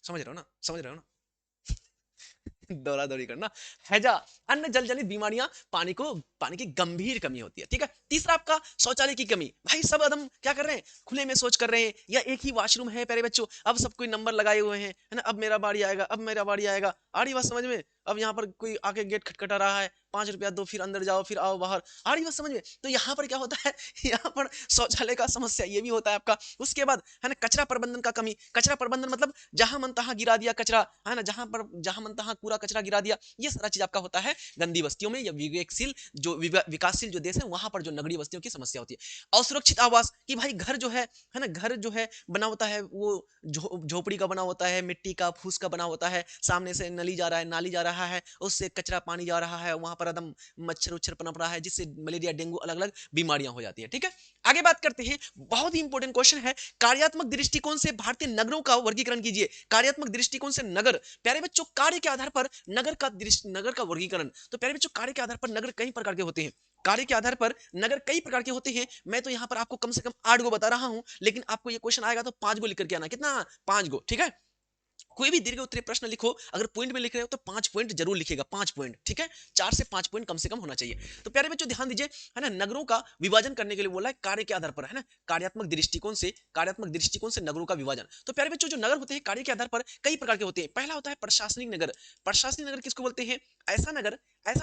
समझ रहे हो ना? समझ रहे हो ना? दौरा दौरी करना, हैजा, अन्य जल जनित बीमारियां, पानी की गंभीर कमी होती है। ठीक है, तीसरा आपका शौचालय की कमी। भाई सब एकदम क्या कर रहे हैं? खुले में शौच कर रहे हैं, या एक ही वॉशरूम है प्यारे बच्चों। अब सब कोई नंबर लगाए हुए हैं, है ना, अब मेरा बारी आएगा, अब मेरा बारी आएगा। आ रही बात समझ में? अब यहाँ पर कोई आके गेट खटखटा रहा है, 5 रुपया दो, फिर अंदर जाओ, फिर आओ बाहर। आ रही बात समझ में? तो यहाँ पर क्या होता है यहाँ पर शौचालय का समस्या ये भी होता है आपका। उसके बाद, है ना, कचरा प्रबंधन का कमी। कचरा प्रबंधन मतलब जहां मन तहां गिरा दिया कचरा, है ना, जहां मन तहां पूरा कचरा गिरा दिया। ये सारा चीज आपका होता है गंदी बस्तियों में, या विवेकशील जो विकासशील जो देश है वहां पर जो नगरीय बस्तियों की समस्या होती है। असुरक्षित आवास, कि भाई घर जो है ना, घर जो है बना होता है वो झोपड़ी का बना होता है, मिट्टी का, फूस का बना होता है, सामने से नली जा रहा है, नाली जा रहा है, उससे कचरा पानी जा रहा है, वहां पर एकदम मच्छर उच्छर पनप रहा है, जिससे मलेरिया, डेंगू, अलग अलग बीमारियां हो जाती है। ठीक है, आगे बात करते हैं, बहुत ही इंपॉर्टेंट क्वेश्चन है, कार्यात्मक दृष्टिकोण से भारतीय नगरों का वर्गीकरण कीजिए। कार्यात्मक दृष्टिकोण से नगर, प्यारे बच्चों, कार्य के आधार पर नगर का वर्गीकरण। तो प्यारे बच्चों, कार्य के आधार पर नगर कई प्रकार के होते हैं। कार्य के आधार पर नगर कई प्रकार के होते हैं। मैं तो यहां पर आपको कम से कम 8 गो बता रहा हूं, लेकिन आपको ये क्वेश्चन आएगा तो 5 गो लिख करके आना। कितना? 5 गो। ठीक है, कोई भी दीर्घ उत्तरीय प्रश्न लिखो, अगर पॉइंट में लिख रहे हो तो 5 पॉइंट जरूर लिखेगा, 5 पॉइंट। ठीक है, 4 से 5 पॉइंट कम से कम होना चाहिए। तो प्यारे बच्चों ध्यान दीजिए, है ना, नगरों का विभाजन करने के लिए बोला है कार्य के आधार पर, है ना, कार्यात्मक दृष्टिकोण से नगरों का विभाजन। तो प्यारे बच्चों, जो नगर होते हैं कार्य के आधार पर कई प्रकार के होते हैं। पहला होता है प्रशासनिक नगर। प्रशासनिक नगर किसको बोलते हैं? ऐसा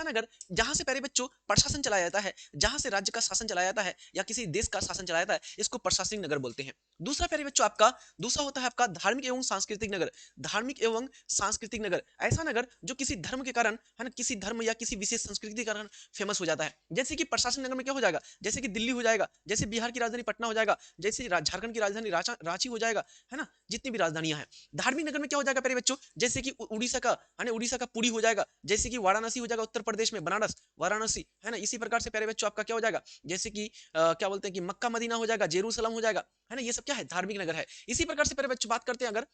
नगर जहां से प्यारे बच्चों प्रशासन चलाया जाता है, जहां से राज्य का शासन चलाया जाता है या किसी देश का शासन चलाया जाता है, इसको प्रशासनिक नगर बोलते हैं। दूसरा प्यारे बच्चों आपका दूसरा होता है आपका धार्मिक एवं सांस्कृतिक नगर। धार्मिक एवं सांस्कृतिक नगर, ऐसा नगर जो किसी धर्म के कारण, है ना, किसी धर्म या किसी विशेष संस्कृति के कारण फेमस हो जाता है। जैसे कि प्रशासनिक नगर में क्या हो जाएगा, जैसे कि दिल्ली हो जाएगा, जैसे बिहार की राजधानी पटना हो जाएगा, जैसे झारखंड की राजधानी रांची हो जाएगा, है ना, जितनी भी राजधानियां हैं। धार्मिक नगर में क्या हो जाएगा प्यारे बच्चों, जैसे कि उड़ीसा का, है ना, उड़ीसा का पुरी हो जाएगा, जैसे कि वाराणसी हो जाएगा उत्तर प्रदेश में, बनारस वाराणसी, है ना। इसी प्रकार से प्यारे बच्चों आपका क्या हो जाएगा, जैसे कि क्या बोलते हैं कि मक्का मदीना हो जाएगा, जेरूसलम हो जाएगा, है ना। ये सब क्या है, धार्मिक नगर है। इसी प्रकार से प्यारे बच्चों बात करते हैं अगर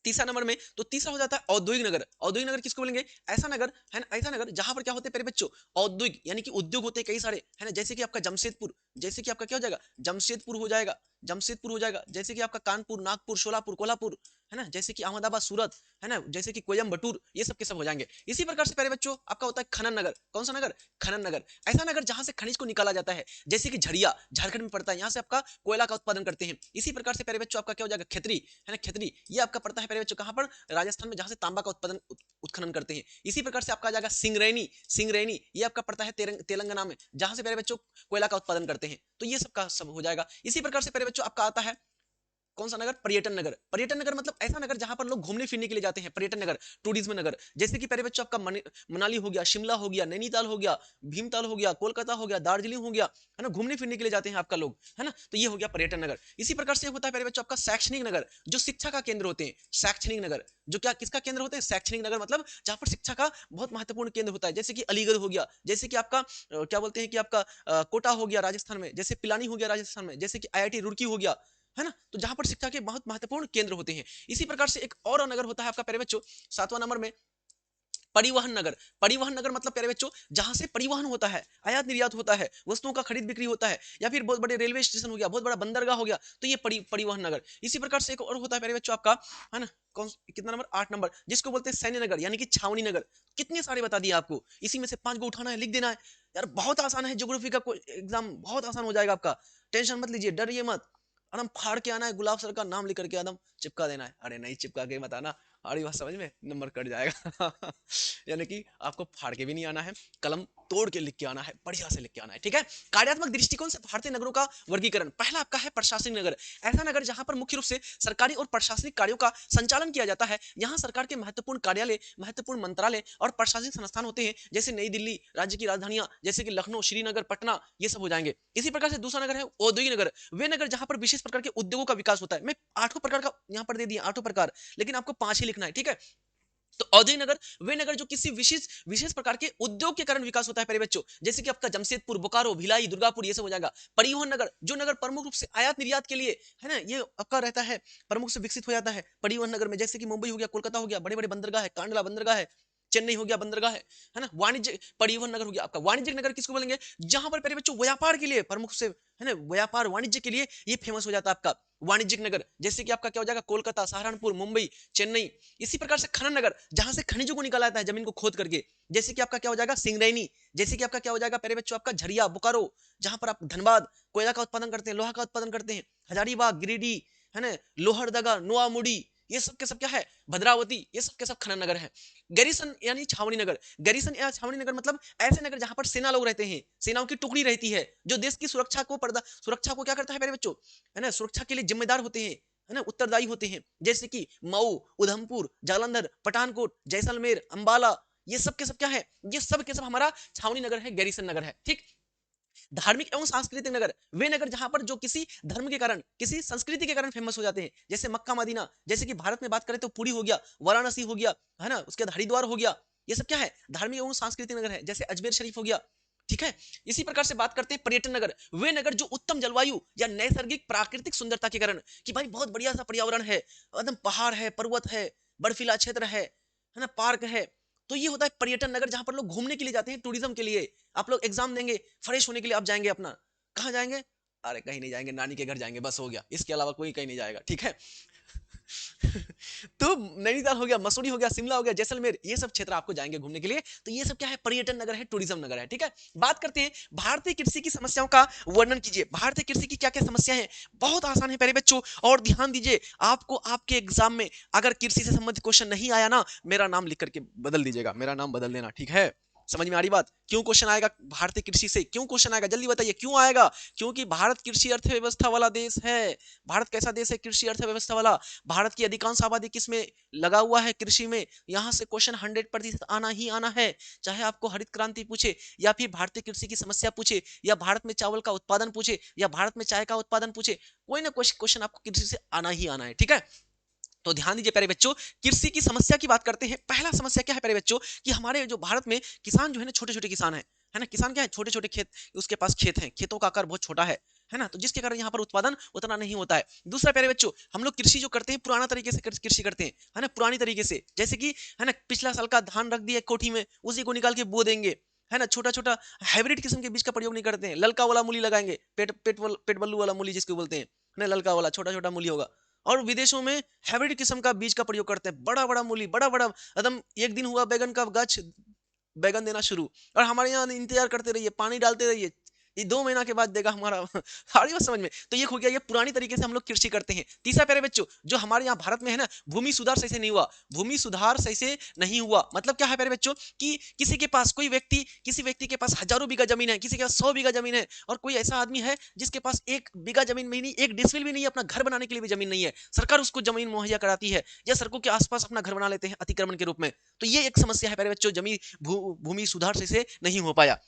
तीसरा नंबर में, तो तीसरा हो जाता है औद्योगिक नगर। औद्योगिक नगर किसको बोलेंगे, ऐसा नगर, है ना, ऐसा नगर जहां पर क्या होते हैं प्यारे बच्चों, औद्योगिक यानी कि उद्योग होते हैं कई सारे, है ना। जैसे कि आपका जमशेदपुर, जैसे कि आपका क्या हो जाएगा, जमशेदपुर हो जाएगा, जमशेदपुर हो जाएगा, जैसे कि आपका कानपुर, नागपुर, सोलापुर, कोल्हापुर, है ना, जैसे कि अहमदाबाद, सूरत, है ना, जैसे कि कोयम्बटूर, ये सब के सब हो जाएंगे। इसी प्रकार से प्यारे बच्चों आपका होता है खनन नगर। कौन सा नगर, खनन नगर। ऐसा नगर जहां से खनिज को निकाला जाता है, जैसे कि झरिया झारखंड में पड़ता है, यहाँ से आपका कोयला का उत्पादन करते हैं। इसी प्रकार से प्यारे बच्चों आपका क्या हो जाएगा, खेतरी, है ना, खेतरी, ये आपका पड़ता है प्यारे बच्चों कहां पर, राजस्थान में, जहां से तांबा का उत्पादन उत्खनन करते हैं। इसी प्रकार से आपका आ जाएगा सिंगरैनी। सिंगरैनी ये आपका पड़ता है तेलंगाना में, जहां से प्यारे बच्चों कोयला का उत्पादन करते हैं। तो ये सब का सब हो जाएगा। इसी प्रकार से प्यारे बच्चों आपका आता है कौन सा नगर, पर्यटन नगर। पर्यटन नगर मतलब ऐसा नगर जहां पर लोग घूमने फिरने के लिए जाते हैं, पर्यटन नगर, टूरिज्म नगर। जैसे कि प्यारे बच्चों आपका मनाली हो गया, शिमला हो गया, नैनीताल हो गया, भीमताल हो गया, कोलकाता हो गया, दार्जिलिंग हो गया, है ना, घूमने फिरने के लिए जाते हैं आपका लोग, है ना। तो ये हो गया पर्यटन नगर। इसी प्रकार से होता है प्यारे बच्चों आपका शैक्षणिक नगर, जो शिक्षा का केंद्र होते हैं। शैक्षणिक नगर जो क्या किसका केंद्र होते हैं, शैक्षणिक नगर मतलब जहां पर शिक्षा का बहुत महत्वपूर्ण केंद्र होता है। जैसे कि अलीगढ़ हो गया, जैसे कि आपका क्या बोलते हैं कि आपका कोटा हो गया राजस्थान में, जैसे पिलानी हो गया राजस्थान में, जैसे कि IIT रुड़की हो गया, है ना। तो जहां पर शिक्षा के बहुत महत्वपूर्ण केंद्र होते हैं। इसी प्रकार से एक और नगर होता है आपका प्यारे बच्चों, सातवां नंबर में परिवहन नगर। परिवहन नगर मतलब प्यारे बच्चों जहां से परिवहन होता है, आयात निर्यात होता है, वस्तुओं का खरीद बिक्री होता है, या फिर बहुत बड़े रेलवे स्टेशन हो गया, बहुत बड़ा बंदरगाह हो गया, तो ये परिवहन नगर। इसी प्रकार से एक और होता है प्यारे बच्चों आपका, है ना, कौन कितना नंबर, 8 नंबर, जिसको बोलते हैं सैन्य नगर यानी कि छावनी नगर। कितने सारे बता दिए आपको, इसी में से 5 को उठाना है, लिख देना है। यार बहुत आसान है, ज्योग्राफी का एग्जाम बहुत आसान हो जाएगा आपका, टेंशन मत लीजिए, डरिए मत। एकदम फाड़ के आना है, गुलाब सर का नाम लिख करके एकदम चिपका देना है। अरे नहीं चिपका के मत आना, अरे बात समझ में, नंबर कट जाएगा। यानी कि आपको फाड़ के भी नहीं आना है, कलम तोड़ के लिख के आना है, बढ़िया से लिख के आना है, ठीक है। कार्यात्मक दृष्टिकोण से भारतीय नगरों का वर्गीकरण, पहला आपका है प्रशासनिक नगर। ऐसा नगर जहां पर मुख्य रूप से सरकारी और प्रशासनिक कार्यों का संचालन किया जाता है। यहाँ सरकार के महत्वपूर्ण कार्यालय, महत्वपूर्ण मंत्रालय और प्रशासनिक संस्थान होते हैं, जैसे नई दिल्ली, राज्य की राजधानियां जैसे कि लखनऊ, श्रीनगर, पटना, ये सब हो जाएंगे। इसी प्रकार से दूसरा नगर है औद्योगिक नगर। वे नगर जहां पर विशेष प्रकार के उद्योगों का विकास होता है। मैं 8 प्रकार का यहाँ पर दे दिया, 8 प्रकार, लेकिन आपको 5 ही लिखना है, ठीक है। तो औद्योगिक नगर वे नगर जो किसी विशेष विशेष प्रकार के उद्योग के कारण विकास होता है प्यारे बच्चों, जैसे कि आपका जमशेदपुर, बोकारो, भिलाई, दुर्गापुर, ये सब हो जाएगा। परिवहन नगर जो नगर प्रमुख रूप से आयात निर्यात के लिए, है ना, ये आपका रहता है, प्रमुख से विकसित हो जाता है परिवहन नगर में, जैसे कि मुंबई हो गया, कोलकाता हो गया, बड़े बड़े बंदरगाह है, कांडला बंदरगाह है, चेन्नई हो गया बंदरगाह है ना। वाणिज्य परिवहन नगर हो गया आपका। वाणिज्यिक नगर किसको बोलेंगे, जहां पर प्यारे बच्चों व्यापार के लिए प्रमुख से, है ना, व्यापार वाणिज्य के लिए ये फेमस हो जाता है आपका वाणिज्यिक नगर, जैसे कि आपका क्या हो जाएगा, कोलकाता, सहारनपुर, मुंबई, चेन्नई। इसी प्रकार से खनन नगर जहां से खनिजों को निकाला जाता है जमीन को खोद करके, जैसे कि आपका क्या हो जाएगा, सिंगरैनी, जैसे कि आपका क्या हो जाएगा प्यारे बच्चों आपका झरिया, बोकारो, जहां पर आप धनबाद कोयला का उत्पादन करते हैं, लोहा का उत्पादन करते हैं, हजारीबाग, गिरिडीह, है ना, लोहरदगा, नोआमुड़ी, ये सब के सब क्या है, भद्रावती, ये सब के सब खनन नगर है। गैरिसन यानी छावनी नगर। गैरिसन या छावनी नगर मतलब ऐसे नगर जहां पर सेना लोग रहते हैं, सेनाओं की टुकड़ी रहती है, जो देश की सुरक्षा को क्या करता है मेरे बच्चों, है ना, सुरक्षा के लिए जिम्मेदार होते हैं, है ना, उत्तरदायी होते हैं, जैसे कि मऊ, उधमपुर, जालंधर, पठानकोट, जैसलमेर, अंबाला, ये सब के सब क्या है, ये सब के सब हमारा छावनी नगर है, गैरिसन नगर है, ठीक। धार्मिक एवं सांस्कृतिक नगर वे नगर जहां पर जो किसी धर्म के कारण, किसी संस्कृति के कारण फेमस हो जाते हैं, जैसे मक्का मदीना, जैसे कि भारत में बात करें तो पुरी हो गया, वाराणसी हो गया, है ना, उसके बाद हरिद्वार हो गया, ये सब क्या है, धार्मिक एवं सांस्कृतिक नगर है, जैसे अजमेर शरीफ हो गया, ठीक है। इसी प्रकार से बात करते हैं पर्यटन नगर, वे नगर जो उत्तम जलवायु या नैसर्गिक प्राकृतिक सुंदरता के कारण, कि भाई बहुत बढ़िया सा पर्यावरण है, एकदम पहाड़ है, पर्वत है, बर्फीला क्षेत्र है ना, पार्क है, तो ये होता है पर्यटन नगर, जहां पर लोग घूमने के लिए जाते हैं, टूरिज्म के लिए। आप लोग एग्जाम देंगे, फ्रेश होने के लिए आप जाएंगे अपना, कहाँ जाएंगे, अरे कहीं नहीं जाएंगे, नानी के घर जाएंगे, बस हो गया, इसके अलावा कोई कहीं नहीं जाएगा, ठीक है। तो नैनीताल हो गया, मसूरी हो गया, शिमला हो गया, जैसलमेर, ये सब क्षेत्र आपको जाएंगे घूमने के लिए। तो ये सब क्या है, पर्यटन नगर है, टूरिज्म नगर है। ठीक है, बात करते हैं भारतीय कृषि की समस्याओं का वर्णन कीजिए। भारतीय कृषि की क्या क्या समस्या है, बहुत आसान है प्यारे बच्चों। और ध्यान दीजिए, आपको आपके एग्जाम में अगर कृषि से संबंधित क्वेश्चन नहीं आया ना, मेरा नाम लिख करके बदल दीजिएगा, मेरा नाम बदल देना। ठीक है, समझ में आ रही बात? क्यों क्वेश्चन आएगा भारतीय कृषि से, क्यों क्वेश्चन आएगा, जल्दी बताइए क्यों आएगा? क्योंकि भारत कृषि अर्थव्यवस्था वाला देश है। भारत कैसा देश है? कृषि अर्थव्यवस्था वाला। भारत की अधिकांश आबादी किसमें लगा हुआ है? कृषि में। यहां से क्वेश्चन 100% आना ही आना है, चाहे आपको हरित क्रांति पूछे, या फिर भारतीय कृषि की समस्या पूछे, या भारत में चावल का उत्पादन पूछे, या भारत में चाय का उत्पादन पूछे, कोई ना क्वेश्चन आपको कृषि से आना ही आना है। ठीक है, तो ध्यान दीजिए प्यारे बच्चों, कृषि की समस्या की बात करते हैं। पहला समस्या क्या है प्यारे बच्चों, कि हमारे जो भारत में किसान जो है ना, छोटे छोटे किसान है ना, किसान क्या है, छोटे छोटे खेत, उसके पास खेत हैं, खेतों का आकार बहुत छोटा है ना, तो जिसके कारण यहाँ पर उत्पादन उतना नहीं होता है। दूसरा प्यारे बच्चों, हम लोग कृषि जो करते हैं पुराना तरीके से कृषि करते हैं, है ना, पुरानी तरीके से, जैसे कि है ना, पिछला साल का धान रख दिया कोठी में, उसी को निकाल के बो देंगे, है ना, छोटा छोटा हाइब्रिड किस्म के बीज का प्रयोग नहीं करते हैं। ललका वाला मूली लगाएंगे, पेट बल्लू वाला मूली जिसको बोलते हैं ना, ललका वाला छोटा छोटा मूली होगा। और विदेशों में हाइब्रिड किस्म का बीज का प्रयोग करते हैं, बड़ा बड़ा मूली, बड़ा बड़ा एकदम, एक दिन हुआ बैगन का गाछ बैगन देना शुरू, और हमारे यहाँ इंतजार करते रहिए, पानी डालते रहिए, ये 2 महीना के बाद देगा हमारा। सारी बात समझ में, तो ये हो गया, ये पुरानी तरीके से हम लोग कृषि करते हैं। तीसरा प्यारे बच्चों, जो हमारे यहाँ भारत में है ना, भूमि सुधार सही से नहीं हुआ, भूमि सुधार सही से नहीं हुआ, मतलब क्या है प्यारे बच्चों, कि किसी के पास, कोई व्यक्ति, किसी व्यक्ति के पास हजारों बीघा जमीन है, किसी के पास 100 बीघा जमीन है, और कोई ऐसा आदमी है जिसके पास 1 बीघा जमीन में नहीं, 1 डिसमिल भी नहीं है, अपना घर बनाने के लिए भी जमीन नहीं है, सरकार उसको जमीन मुहैया कराती है, या सड़कों के आसपास अपना घर बना लेते हैं अतिक्रमण के रूप में। तो ये एक समस्या है प्यारे बच्चों, जमीन भूमि सुधार सही से नहीं हो पाया।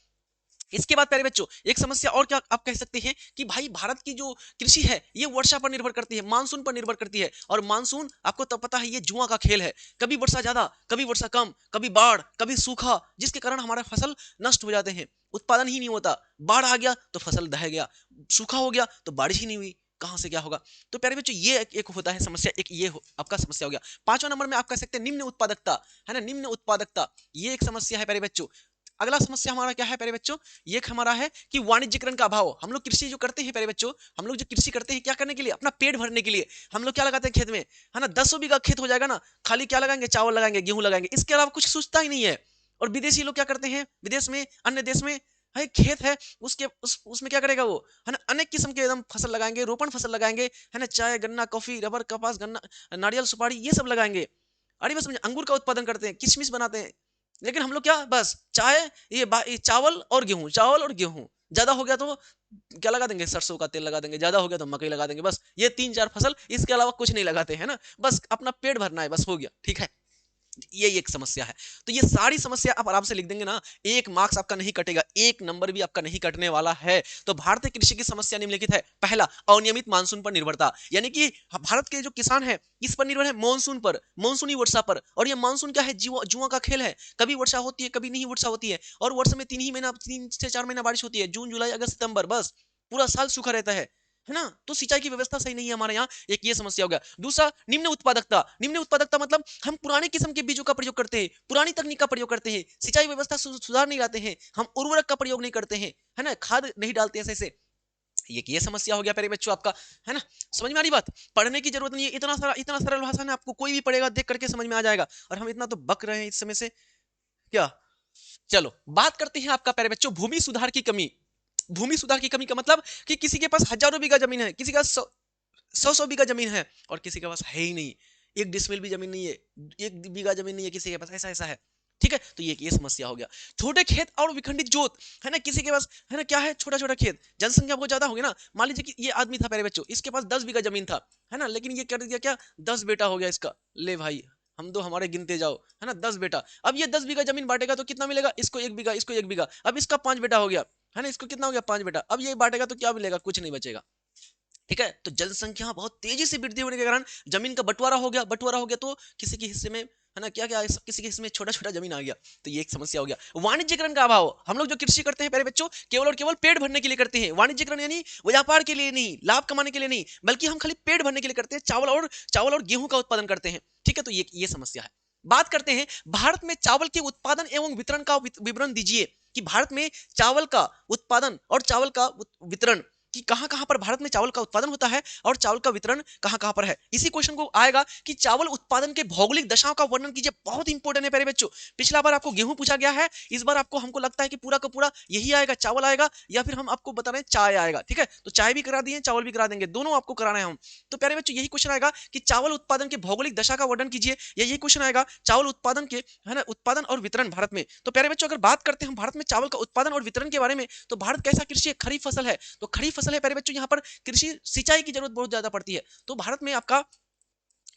इसके बाद प्यारे बच्चों, एक समस्या और क्या आप कह सकते हैं, कि भाई भारत की जो कृषि है, ये वर्षा पर निर्भर करती है, मानसून पर निर्भर करती है, और मानसून आपको तब पता है, ये जुआ का खेल है, कभी वर्षा ज्यादा, कभी वर्षा कम, कभी बाढ़, कभी सूखा, जिसके कारण हमारा फसल नष्ट हो जाते हैं, उत्पादन ही नहीं होता। बाढ़ आ गया तो फसल दह गया, सूखा हो गया तो बारिश ही नहीं हुई, कहां से क्या होगा? तो प्यारे बच्चों, ये एक होता है समस्या, एक ये आपका समस्या हो गया। 5वां नंबर में आप कह सकते हैं निम्न उत्पादकता, है ना, निम्न उत्पादकता, ये एक समस्या है प्यारे बच्चों। अगला समस्या हमारा क्या है प्यारे बच्चों, ये हमारा है कि वाणिज्यकरण का अभाव। हम लोग कृषि जो करते हैं प्यारे बच्चों, हम लोग जो कृषि करते हैं क्या करने के लिए, अपना पेट भरने के लिए, हम लोग क्या लगाते हैं खेत में, है ना, 10 बीघा खेत हो जाएगा ना, खाली क्या लगाएंगे, चावल लगाएंगे, गेहूं लगाएंगे, इसके अलावा कुछ सोचता ही नहीं है। और विदेशी लोग क्या करते हैं, विदेश में, अन्य देश में है खेत है, उसमें क्या करेगा वो, है ना, अनेक किस्म के एकदम फसल लगाएंगे, रोपण फसल लगाएंगे, है ना, चाय, गन्ना, कॉफी, रबर, कपास, गन्ना, नारियल, सुपारी, ये सब लगाएंगे। अरे बस समझे, अंगूर का उत्पादन करते हैं, किशमिश बनाते हैं। लेकिन हम लोग क्या, बस चाय, ये चावल और गेहूं, चावल और गेहूं, ज्यादा हो गया तो क्या लगा देंगे, सरसों का तेल लगा देंगे, ज्यादा हो गया तो मकई लगा देंगे, बस ये 3-4 फसल, इसके अलावा कुछ नहीं लगाते हैं ना, बस अपना पेट भरना है, बस हो गया। ठीक है, ये एक समस्या है। तो ये सारी समस्या आप आराम से लिख देंगे ना, 1 मार्क्स आपका नहीं कटेगा, 1 नंबर भी आपका नहीं कटने वाला है। तो भारतीय कृषि की समस्या निम्नलिखित है। पहला, अनियमित मानसून पर निर्भरता, यानी कि भारत के जो किसान है किस पर निर्भर है, मानसून पर, मानसूनी वर्षा पर। और ये मानसून क्या है, जुआ का खेल है, कभी वर्षा होती है, कभी नहीं वर्षा होती है, और वर्ष में 3 से 4 महीना बारिश होती है, जून, जुलाई, अगस्त, सितंबर, बस पूरा साल सूखा रहता है ना। तो सिंचाई की व्यवस्था सही नहीं है हमारे यहाँ, एक ये समस्या हो गया। दूसरा, निम्न उत्पादकता, निम्न उत्पादकता मतलब हम पुराने किस्म के बीजों का प्रयोग करते हैं, पुरानी तकनीक का प्रयोग करते हैं, सिंचाई व्यवस्था सुधार नहीं लाते हैं, हम उर्वरक का प्रयोग नहीं करते हैं, है ना, खाद नहीं डालते हैं ऐसे। ये समस्या हो गया प्यारे बच्चों आपका, है ना। समझ में आ रही बात? पढ़ने की जरूरत नहीं है, इतना सरल भाषा में आपको कोई भी पढ़ेगा, देख करके समझ में आ जाएगा। और हम इतना तो बक रहे हैं इस समय से क्या। चलो बात करते हैं आपका प्यारे बच्चों, भूमि सुधार की कमी। भूमि सुधार की कमी का मतलब कि किसी के पास हजारों बीघा जमीन है, किसी का 100 बीघा जमीन है, और किसी के पास है ही नहीं, 1 डिसमिल भी जमीन नहीं है, 1 बीघा जमीन नहीं है किसी के पास, ऐसा ऐसा है। ठीक है, तो ये समस्या हो गया। छोटे खेत और विखंडित जोत, है ना, किसी के पास, है ना, क्या है, छोटा छोटा खेत, जनसंख्या बहुत ज्यादा होगी ना। मान लीजिए कि ये आदमी था प्यारे बच्चों, इसके पास 10 बीघा जमीन था, है ना, लेकिन ये कर दिया क्या, 10 बेटा हो गया इसका, ले भाई हम दो हमारे गिनते जाओ, है ना, 10 बेटा। अब ये 10 बीघा जमीन बांटेगा तो कितना मिलेगा, इसको 1 बीघा, इसको 1 बीघा, अब इसका 5 बेटा हो गया, है ना, इसको कितना हो गया, 5 बेटा। अब ये बांटेगा तो क्या मिलेगा, कुछ नहीं बचेगा। ठीक है, तो जनसंख्या बहुत तेजी से वृद्धि होने के कारण जमीन का बंटवारा हो गया, तो किसी के हिस्से में, है ना, क्या क्या, किसी के हिस्से में छोटा छोटा जमीन आ गया। तो ये एक समस्या हो गया। वाणिज्यकरण का अभाव, हम लोग जो कृषि करते हैं प्यारे बच्चों, केवल और केवल पेट भरने के लिए करते हैं। वाणिज्यकरण यानी व्यापार के लिए नहीं, लाभ कमाने के लिए नहीं, बल्कि हम खाली पेट भरने के लिए करते हैं, चावल और गेहूं का उत्पादन करते हैं। ठीक है, तो ये समस्या है। बात करते हैं भारत में चावल के उत्पादन एवं वितरण का विवरण दीजिए, कि भारत में चावल का उत्पादन और चावल का वितरण कि कहां-कहां पर भारत में चावल का उत्पादन होता है और चावल का वितरण कहां-कहां पर है। इसी क्वेश्चन को आएगा कि चावल उत्पादन के भौगोलिक दशाओं का वर्णन कीजिए। बहुत इंपॉर्टेंट है प्यारे बच्चों। पिछला बार आपको गेहूं पूछा गया है, इस बार आपको हमको लगता है कि पूरा का पूरा यही आएगा, चावल आएगा या फिर हम आपको बता रहे हैं चाय आएगा। ठीक है, तो चाय भी करा दिए, चावल भी करा देंगे, दोनों आपको कराना है हम। तो प्यारे बच्चों यही क्वेश्चन आएगा कि चावल उत्पादन के भौगोलिक दशा का वर्णन कीजिए, या यही क्वेश्चन आएगा चावल उत्पादन के, है ना, उत्पादन और वितरण भारत में। तो प्यारे बच्चों अगर बात करते हैं हम भारत में चावल का उत्पादन और वितरण के बारे में, तो भारत कैसा कृषि है, खरीफ फसल है। तो खरीफ फसल है प्यारे बच्चों, यहाँ पर कृषि सिंचाई की जरूरत बहुत ज्यादा पड़ती है। तो भारत में आपका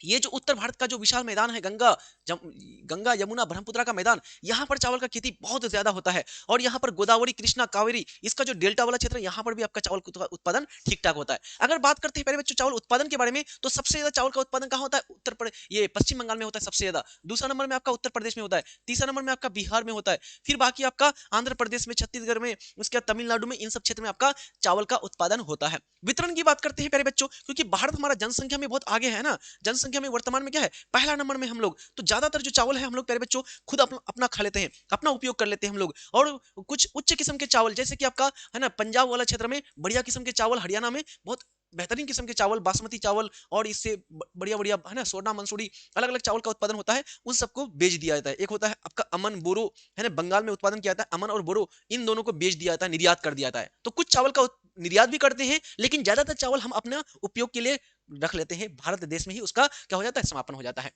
ये जो उत्तर भारत का जो विशाल मैदान है, गंगा यमुना ब्रह्मपुत्र का मैदान, यहाँ पर चावल का खेती बहुत ज्यादा होता है। और यहाँ पर गोदावरी कृष्णा कावेरी, इसका जो डेल्टा वाला क्षेत्र है, यहाँ पर भी आपका चावल का उत्पादन ठीक ठाक होता है। अगर बात करते हैं पहले बच्चों चावल उत्पादन के बारे में, तो सबसे ज्यादा चावल का उत्पादन कहाँ होता है, उत्तर प्रदेश, ये पश्चिम बंगाल में होता है सबसे ज्यादा। दूसरा नंबर में आपका उत्तर प्रदेश में होता है, तीसरा नंबर में आपका बिहार में होता है, फिर बाकी आपका आंध्र प्रदेश में, छत्तीसगढ़ में, उसके बाद तमिलनाडु में, इन सब क्षेत्र में आपका चावल का उत्पादन होता है। वितरण की बात करते हैं प्यारे बच्चों, क्योंकि भारत हमारा जनसंख्या में बहुत आगे है ना, जनसंख्या में वर्तमान में क्या है, पहला नंबर में हम लोग। तो ज्यादातर जो चावल है हम लोग प्यारे बच्चों खुद अपना खा लेते हैं, अपना उपयोग कर लेते हैं हम लोग। और कुछ उच्च किस्म के चावल, जैसे कि आपका है ना पंजाब वाला क्षेत्र में बढ़िया किस्म के चावल, हरियाणा में बहुत बेहतरीन किस्म के चावल, बासमती चावल, और इससे बढ़िया बढ़िया है ना सोना मंसूरी, अलग अलग चावल का उत्पादन होता है, उन सबको बेच दिया जाता है। एक होता है आपका अमन बोरो, है ना, बंगाल में उत्पादन किया जाता है, अमन और बोरो, इन दोनों को बेच दिया जाता है, निर्यात कर दिया जाता है। तो कुछ चावल का निर्यात भी करते हैं, लेकिन ज्यादातर चावल हम अपना उपयोग के लिए रख लेते हैं, भारत देश में ही उसका क्या हो जाता है, समापन हो जाता है।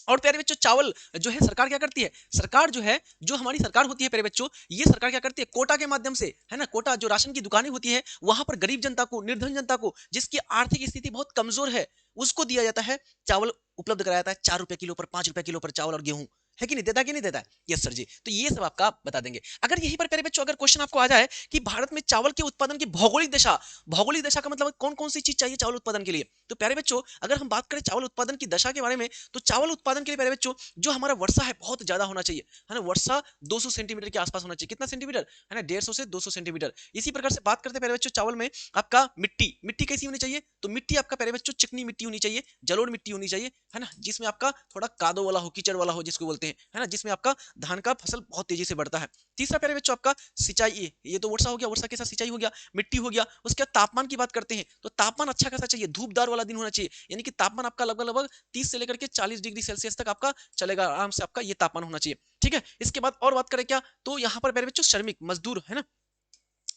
और प्यारे बच्चों चावल जो है सरकार क्या करती है, सरकार जो है, जो हमारी सरकार होती है प्यारे बच्चों, ये सरकार क्या करती है, कोटा के माध्यम से, है ना, कोटा जो राशन की दुकानें होती है, वहां पर गरीब जनता को, निर्धन जनता को, जिसकी आर्थिक स्थिति बहुत कमजोर है, उसको दिया जाता है चावल, उपलब्ध कराया जाता है 4 रुपए किलो पर, 5 रुपए किलो पर चावल और गेहूं, है कि नहीं, देता कि नहीं देता है, यस सर जी। तो ये सब आपका बता देंगे। अगर यहीं पर प्यारे बच्चों अगर क्वेश्चन आपको आ जाए कि भारत में चावल के उत्पादन की भौगोलिक दशा, भौगोलिक दशा का मतलब कौन कौन सी चीज चाहिए चावल उत्पादन के लिए, तो प्यारे बच्चों अगर हम बात करें चावल उत्पादन की दशा के बारे में, तो चावल उत्पादन के लिए प्यारे बच्चों जो हमारा वर्षा है बहुत ज्यादा होना चाहिए, है ना, वर्षा 200 सेंटीमीटर के आसपास होना चाहिए। कितना सेंटीमीटर, है ना, 150 से 200 सेंटीमीटर। इसी प्रकार से बात करते हैं प्यारे बच्चों चावल में आपका मिट्टी, मिट्टी कैसी होनी चाहिए, तो मिट्टी आपका प्यारे बच्चों चिकनी मिट्टी होनी चाहिए, जलोढ़ मिट्टी होनी चाहिए, है ना, जिसमें आपका थोड़ा कादो वाला हो, कीचड़ वाला हो जिसको बोलते हैं, है ना, जिसमें आपका धान का फसल बहुत तेजी से बढ़ता है। तीसरा प्यारे बच्चों आपका सिंचाई, ये तो वर्षा हो गया, वर्षा के साथ सिंचाई हो गया, मिट्टी हो गया। उसके बाद तापमान की बात करते हैं, तो तापमान अच्छा खासा चाहिए, धूपदार वाला दिन होना चाहिए, यानी कि तापमान आपका लगभग लगभग 30 से लेकर के 40 डिग्री सेल्सियस तक आपका चलेगा आराम से, आपका ये तापमान होना चाहिए। ठीक है, इसके बाद और बात करें क्या, तो यहाँ पर प्यारे बच्चों श्रमिक मजदूर, है ना,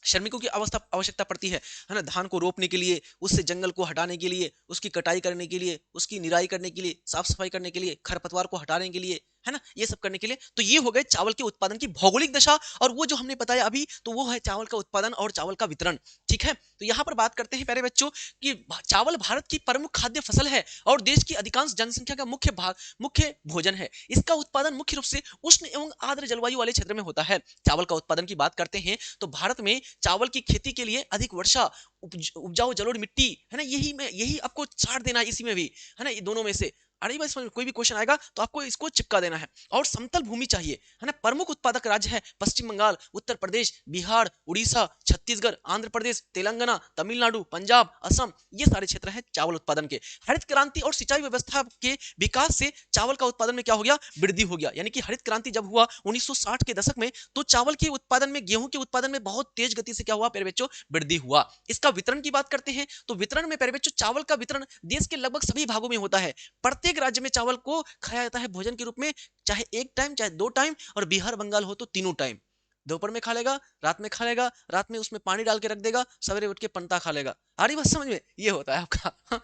श्रमिकों की आवश्यकता पड़ती है ना, धान को रोपने के लिए, उससे जंगल को हटाने के लिए, उसकी कटाई करने के लिए, उसकी निराई करने के लिए, साफ सफाई करने के लिए, खरपतवार को हटाने के लिए, है ना, ये सब करने के लिए। तो ये हो गए चावल के उत्पादन की भौगोलिक दशा, और वो जो हमने बताया अभी, तो वो है चावल का उत्पादन और चावल का वितरण। ठीक है, तो यहाँ पर बात करते हैं प्यारे बच्चों कि चावल भारत की प्रमुख खाद्य फसल है और देश की अधिकांश जनसंख्या का मुख्य भोजन है। इसका उत्पादन मुख्य रूप से उष्ण एवं आर्द्र जलवायु वाले क्षेत्र में होता है। चावल का उत्पादन की बात करते हैं तो भारत में चावल की खेती के लिए अधिक वर्षा, उपजाऊ जलोढ़ मिट्टी, है ना, यही आपको छाट देना है, इसी में भी, है ना, ये दोनों में से। अरे भाई समझ, कोई भी क्वेश्चन आएगा तो आपको इसको चिपका देना है। और समतल भूमि चाहिए, है ना, प्रमुख उत्पादक राज्य है पश्चिम बंगाल, उत्तर प्रदेश, बिहार, उड़ीसा, छत्तीसगढ़, आंध्र प्रदेश, तेलंगाना, तमिलनाडु, पंजाब, असम, ये सारे क्षेत्र हैं चावल उत्पादन के। हरित क्रांति और सिंचाई व्यवस्था के विकास से चावल का उत्पादन में क्या हो गया, वृद्धि हो गया। यानी कि हरित क्रांति जब हुआ 1960 के दशक में, तो चावल के उत्पादन में, गेहूं के उत्पादन में बहुत तेज गति से क्या हुआ प्यारे बच्चों, वृद्धि हुआ। इसका वितरण की बात करते हैं तो वितरण में प्यारे बच्चों चावल का वितरण देश के लगभग सभी भागों में होता है। प्रत्येक राज्य में चावल को खाया जाता है भोजन के रूप में, चाहे एक टाइम चाहे 2 टाइम, और बिहार बंगाल हो तो तीनों टाइम। दोपहर में खा लेगा, रात में खा लेगा, रात में उसमें पानी डाल के रख देगा, सवेरे उठ के पंता खा लेगा। आ रही बात समझ में, ये होता है आपका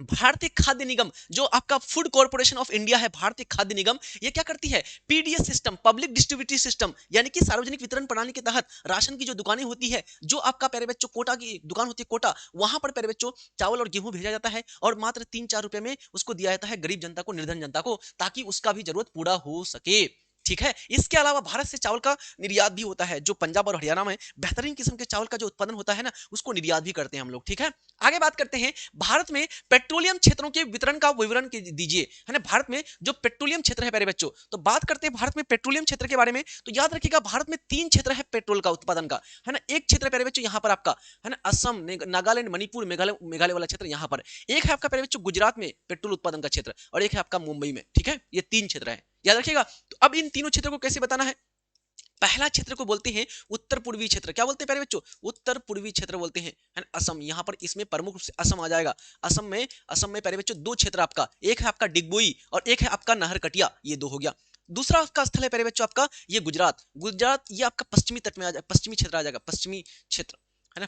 भारतीय खाद्य निगम, जो आपका फूड कॉर्पोरेशन ऑफ इंडिया है, भारतीय खाद्य निगम, ये क्या करती है, PDS system, public distributary system, यानी कि सार्वजनिक वितरण प्रणाली के तहत राशन की जो दुकानें होती है, जो आपका प्यारे बच्चों कोटा की दुकान होती है, कोटा, वहां पर प्यारे बच्चों चावल और गेहूं भेजा जाता है, और मात्र 3-4 रुपए में उसको दिया जाता है गरीब जनता को, निर्धन जनता को, ताकि उसका भी जरूरत पूरा हो सके। ठीक है, इसके अलावा भारत से चावल का निर्यात भी होता है, जो पंजाब और हरियाणा में बेहतरीन किस्म के चावल का जो उत्पादन होता है ना, उसको निर्यात भी करते हैं हम लोग। ठीक है, आगे बात करते हैं भारत में पेट्रोलियम क्षेत्रों के वितरण का विवरण दीजिए, है ना, भारत में जो पेट्रोलियम क्षेत्र है प्यारे बच्चों, तो बात करते हैं भारत में पेट्रोलियम क्षेत्र के बारे में, तो याद रखिएगा भारत में 3 क्षेत्र है पेट्रोल का उत्पादन का, है ना। एक क्षेत्र प्यारे बच्चों यहाँ पर आपका, है ना, असम, नागालैंड, मणिपुर, मेघालय वाला क्षेत्र यहाँ पर। एक है आपका प्यारे बच्चों गुजरात में पेट्रोल उत्पादन का क्षेत्र, और एक है आपका मुंबई में। ठीक है, ये 3 क्षेत्र है, याद रखिएगा। तो अब इन तीनों क्षेत्रों को कैसे बताना है, पहला क्षेत्र को बोलते हैं उत्तर पूर्वी क्षेत्र। क्या बोलते हैं प्यारे बच्चों? उत्तर पूर्वी क्षेत्र बोलते हैं, है ना। असम, यहाँ पर इसमें प्रमुख रूप से असम आ जाएगा। असम में प्यारे बच्चों दो क्षेत्र आपका, एक है आपका डिगबोई और एक है आपका नहरकटिया, ये दो हो गया। दूसरा आपका स्थल है प्यारे बच्चों आपका ये गुजरात ये आपका पश्चिमी तट में आ जाएगा, पश्चिमी क्षेत्र आ जाएगा, पश्चिमी क्षेत्र, है ना।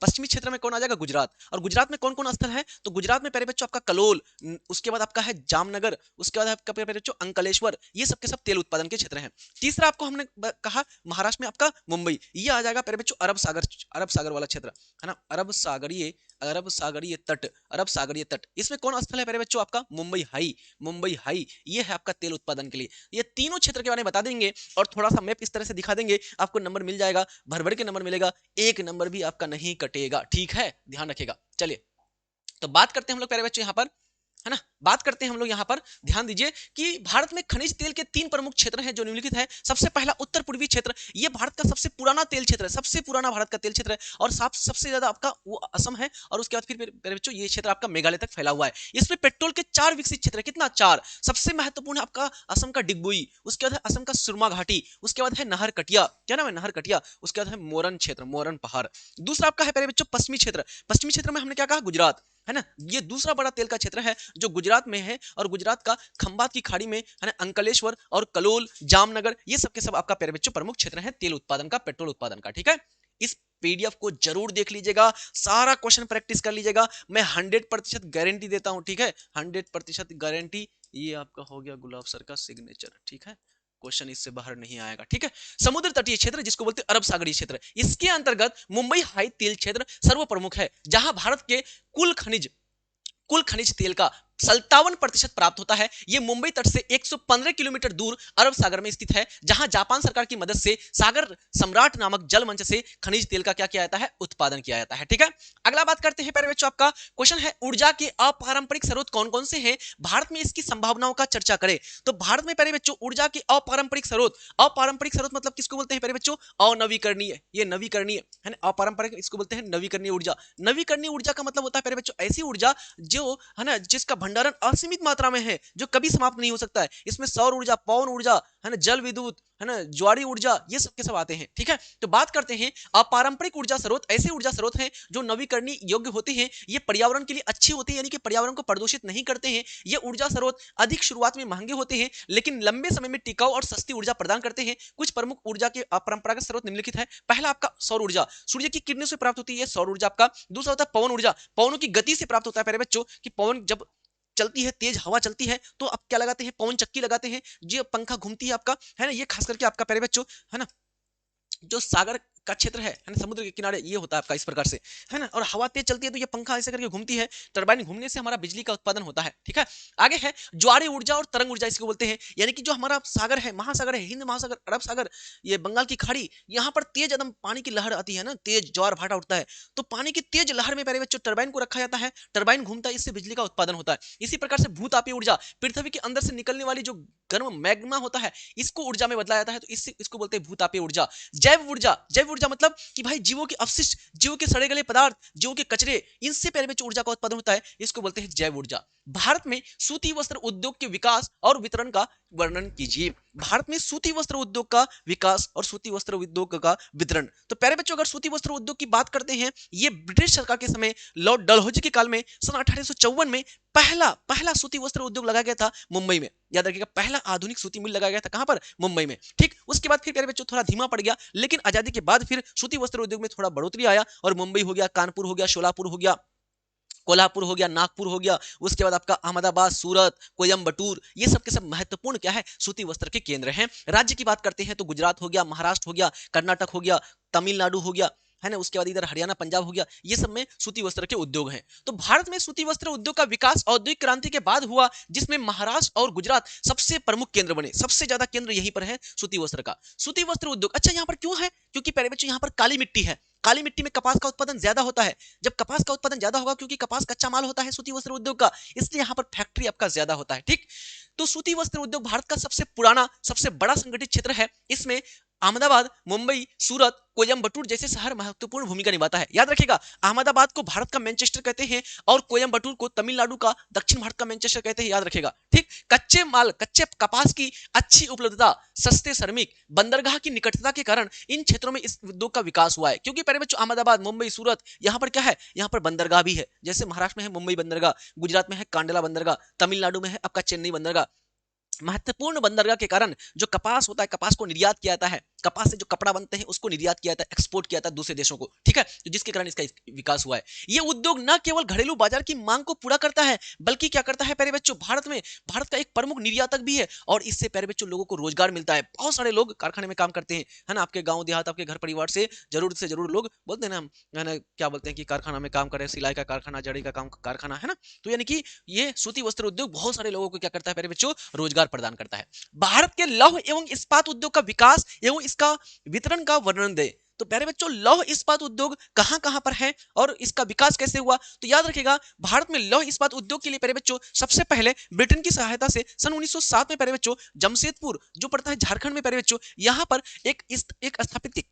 पश्चिमी क्षेत्र में कौन आ जाएगा? गुजरात। और गुजरात में कौन कौन स्थल है? तो गुजरात में प्यारे बच्चों आपका कलोल, उसके बाद आपका है जामनगर, उसके बाद आपका प्यारे बच्चों अंकलेश्वर, ये सब के सब तेल उत्पादन के क्षेत्र हैं। तीसरा आपको हमने कहा महाराष्ट्र में आपका मुंबई, ये आ जाएगा प्यारे बच्चों अरब सागर वाला क्षेत्र, है ना। अरब सागरीय तट, इसमें कौन स्थल है प्यारे बच्चों? आपका मुंबई हाई, ये है आपका तेल उत्पादन के लिए। ये तीनों क्षेत्र के बारे में बता देंगे और थोड़ा सा मैप इस तरह से दिखा देंगे, आपको नंबर मिल जाएगा, भर के नंबर मिलेगा, एक नंबर भी आपका नहीं कटेगा, ठीक है, ध्यान रखिएगा। चलिए तो बात करते हैं हम लोग प्यारे बच्चों यहाँ पर, है ना, बात करते हैं हम लोग यहाँ पर। ध्यान दीजिए कि भारत में खनिज तेल के 3 प्रमुख क्षेत्र हैं जो निम्नलिखित है। सबसे पहला उत्तर पूर्वी क्षेत्र, ये भारत का सबसे पुराना तेल क्षेत्र है, सबसे पुराना भारत का तेल क्षेत्र है और सबसे ज्यादा आपका वो असम है। और उसके बाद फिर मेरे बच्चों ये क्षेत्र आपका मेघालय तक फैला हुआ है। इसमें पेट्रोल के 4 विकसित क्षेत्र है, कितना? 4। सबसे महत्वपूर्ण है आपका असम का डिगबोई, उसके बाद है असम का सुरमा घाटी, उसके बाद है नहरकटिया, क्या नाम है? नहरकटिया। उसके बाद है मोरन क्षेत्र, मोरन पहाड़। दूसरा आपका है प्यारे बच्चों पश्चिमी क्षेत्र में हमने क्या कहा? गुजरात, है ना। ये दूसरा बड़ा तेल का क्षेत्र है जो गुजरात में है और गुजरात का खंबात की खाड़ी में, है ना, अंकलेश्वर और कलोल, जामनगर, ये सब के सब आपका प्यारे बच्चों प्रमुख क्षेत्र है तेल उत्पादन का, पेट्रोल उत्पादन का, ठीक है। इस पीडीएफ को जरूर देख लीजिएगा, सारा क्वेश्चन प्रैक्टिस कर लीजिएगा, मैं 100% गारंटी देता हूं, ठीक है, 100% गारंटी। ये आपका हो गया गुलाब सर का सिग्नेचर, ठीक है, क्वेश्चन इससे बाहर नहीं आएगा, ठीक है। समुद्र तटीय क्षेत्र जिसको बोलते हैं अरब सागरीय क्षेत्र, इसके अंतर्गत मुंबई हाई तेल क्षेत्र सर्व प्रमुख है, जहां भारत के कुल खनिज तेल का 57% प्राप्त होता है। यह मुंबई तट से 115 किलोमीटर दूर अरब सागर में स्थित है, जहां जापान सरकार की मदद से सागर सम्राट नामक जल मंच से खनिज तेल का क्या किया जाता है? उत्पादन किया जाता है, ठीक है। अगला बात करते हैं प्यारे बच्चों, आपका क्वेश्चन है ऊर्जा के अपारंपरिक स्रोत कौन कौन से हैं, भारत में इसकी संभावनाओं का चर्चा करें। तो भारत में प्यारे बच्चों ऊर्जा के अपारंपरिक स्रोत मतलब किसको बोलते हैं प्यारे बच्चों? अनवीकरणीय, ये नवीकरणीय है ना, अपारंपरिक इसको बोलते हैं नवीकरणीय ऊर्जा। नवीकरणीय ऊर्जा का मतलब होता है प्यारे बच्चों ऐसी ऊर्जा जो, है ना, जिसका भंडारण असीमित मात्रा में है, जो कभी समाप्त नहीं हो सकता है। इसमें सौर ऊर्जा, पवन ऊर्जा, है ना, जल विद्युत, है ना, ज्वारीय ऊर्जा, ये सब के सब आते हैं, ठीक है। तो बात करते हैं अपारंपरिक ऊर्जा स्रोत, ऐसे ऊर्जा स्रोत हैं जो नवीकरणीय योग्य होते हैं, ये पर्यावरण के लिए अच्छे होते हैं, यानी कि पर्यावरण को प्रदूषित नहीं करते हैं। ये ऊर्जा स्रोत अधिक शुरुआत में महंगे होते हैं, लेकिन लंबे समय में टिकाऊ और सस्ती ऊर्जा प्रदान करते हैं। कुछ प्रमुख ऊर्जा के अपरंपरागत स्रोत निम्नलिखित है। पहला आपका सौर ऊर्जा, सूर्य की किरणों से प्राप्त होती है सौर ऊर्जा आपका। दूसरा होता है पवन ऊर्जा, पवनों की गति से प्राप्त होता है प्यारे बच्चों, कि पवन जब चलती है, तेज हवा चलती है, तो आप क्या लगाते हैं? पवन चक्की लगाते हैं, जो पंखा घूमती है आपका, है ना, ये खास करके आपका प्यारे बच्चों, है ना, जो सागर का क्षेत्र है ना, समुद्र के किनारे, ये होता है आपका इस प्रकार से, है ना। और हवा तेज चलती है तो ये पंखा ऐसे करके घूमती है, टरबाइन घूमने से हमारा बिजली का उत्पादन होता है, ठीक है। आगे है ज्वारीय ऊर्जा और तरंग ऊर्जा, इसको बोलते हैं, यानी कि जो हमारा सागर है, महासागर है, हिंद महासागर, अरब सागर, ये बंगाल की खाड़ी, यहाँ पर तेज एकदम पानी की लहर आती है ना, तेज ज्वार भाटा उठता है, तो पानी की तेज लहर में प्यारे बच्चों टरबाइन को रखा जाता है, टरबाइन घूमता है, इससे बिजली का उत्पादन होता है। इसी प्रकार से भूतापीय ऊर्जा, पृथ्वी के अंदर से निकलने वाली जो गर्म मैग्मा होता है, इसको ऊर्जा में बदला जाता है, तो इसको बोलते हैं भूतापीय ऊर्जा। जैव ऊर्जा मतलब कि भाई जीवों के अवशिष्ट, जीवों के सड़े गले पदार्थ, जीवों के कचरे, इनसे प्यारे बच्चों ऊर्जा का उत्पादन होता है, इसको बोलते हैं जैव ऊर्जा। भारत में सूती वस्त्र उद्योग के विकास और वितरण का वर्णन कीजिए। भारत में सूती वस्त्र उद्योग का विकास और सूती वस्त्र उद्योग का वितरण। तो प्यारे बच्चों अगर सूती वस्त्र उद्योग की बात करते हैं, ये ब्रिटिश सरकार के समय लॉर्ड डलहौजी के काल में सन 1854 में पहला सूती वस्त्र उद्योग लगाया गया था मुंबई में। याद रखिएगा, पहला आधुनिक सूती मिल लगाया गया था कहां पर? मुंबई में, ठीक। उसके बाद फिर प्यारे बच्चों थोड़ा धीमा पड़ गया, लेकिन आजादी के बाद फिर सूती वस्त्र उद्योग में थोड़ा बढ़ोतरी आया और मुंबई हो गया, कानपुर हो गया, शोलापुर हो गया, कोल्हापुर हो गया, नागपुर हो गया, उसके बाद आपका अहमदाबाद, सूरत, कोयम्बटूर, ये सब के सब महत्वपूर्ण क्या है? सूती वस्त्र के केंद्र हैं। राज्य की बात करते हैं तो गुजरात हो गया, महाराष्ट्र हो गया, कर्नाटक हो गया, तमिलनाडु हो गया, है ना, उसके बाद इधर हरियाणा, पंजाब हो गया, ये सब में सूती वस्त्र के उद्योग हैं। तो भारत में सूती वस्त्र उद्योग का विकास औद्योगिक क्रांति के बाद हुआ, जिसमें महाराष्ट्र और गुजरात सबसे प्रमुख केंद्र बने, सबसे ज्यादा केंद्र यहीं पर है सूती वस्त्र का। सूती वस्त्र उद्योग अच्छा यहाँ पर क्यों है? क्योंकि प्यारे बच्चों यहाँ पर काली मिट्टी है, काली मिट्टी में कपास का उत्पादन ज्यादा होता है। जब कपास का उत्पादन ज्यादा होगा, क्योंकि कपास कच्चा माल होता है सूती वस्त्र उद्योग का, इसलिए यहाँ पर फैक्ट्री आपका ज्यादा होता है, ठीक। तो सूती वस्त्र उद्योग भारत का सबसे पुराना, सबसे बड़ा संगठित क्षेत्र है। इसमें अहमदाबाद, मुंबई, सूरत, कोयम्बटूर जैसे शहर महत्वपूर्ण भूमिका निभाता है। याद रखिएगा, अहमदाबाद को भारत का मैनचेस्टर कहते हैं और कोयम्बटूर को तमिलनाडु का, दक्षिण भारत का मैनचेस्टर कहते हैं। याद रखिएगा, ठीक। कच्चे माल, कच्चे कपास की अच्छी उपलब्धता, सस्ते श्रमिक, बंदरगाह की निकटता के कारण इन क्षेत्रों में इस उद्योग का विकास हुआ है। क्योंकि पहले बच्चों अहमदाबाद, मुंबई, सूरत, यहाँ पर क्या है, यहाँ पर बंदरगाह भी है। जैसे महाराष्ट्र में है मुंबई बंदरगाह, गुजरात में है कांडला बंदरगाह, तमिलनाडु में है आपका चेन्नई बंदरगाह। महत्वपूर्ण बंदरगाह के कारण जो कपास होता है, कपास को निर्यात किया जाता है, कपास से जो कपड़ा बनते हैं उसको निर्यात किया जाता है, एक्सपोर्ट किया जाता है दूसरे देशों को, ठीक है। तो जिसके कारण इसका विकास हुआ है। ये उद्योग न केवल घरेलू बाजार की मांग को पूरा करता है, बल्कि क्या करता है प्यारे बच्चों, भारत का एक प्रमुख निर्यातक भी है। और इससे प्यारे बच्चों लोगों को रोजगार मिलता है। बहुत सारे लोग कारखाने में काम करते हैं, है ना। आपके गांव देहात, आपके घर परिवार से जरूर लोग बोलते हैं ना, है ना, क्या बोलते हैं कि कारखाना में काम करे, सिलाई का कारखाना, जड़ी का काम कारखाना, है ना। तो यानी कि ये सूती वस्त्र उद्योग बहुत सारे लोगों को क्या करता है प्यारे बच्चों, रोजगार प्रदान करता है। भारत के लौह एवं इस्पात उद्योग का विकास एवं इसका वितरण का वर्णन दे। तो प्यारे बच्चों, लौह इस्पात उद्योग कहां कहां पर है और इसका विकास कैसे हुआ। तो याद रखिएगा, भारत में लौह इस्पात उद्योग के लिए प्यारे बच्चों सबसे पहले ब्रिटेन की सहायता से सन 1907 में प्यारे बच्चों जमशेदपुर जो पड़ता है झारखंड में प्यारे बच्चों, यहां पर एक स्थापित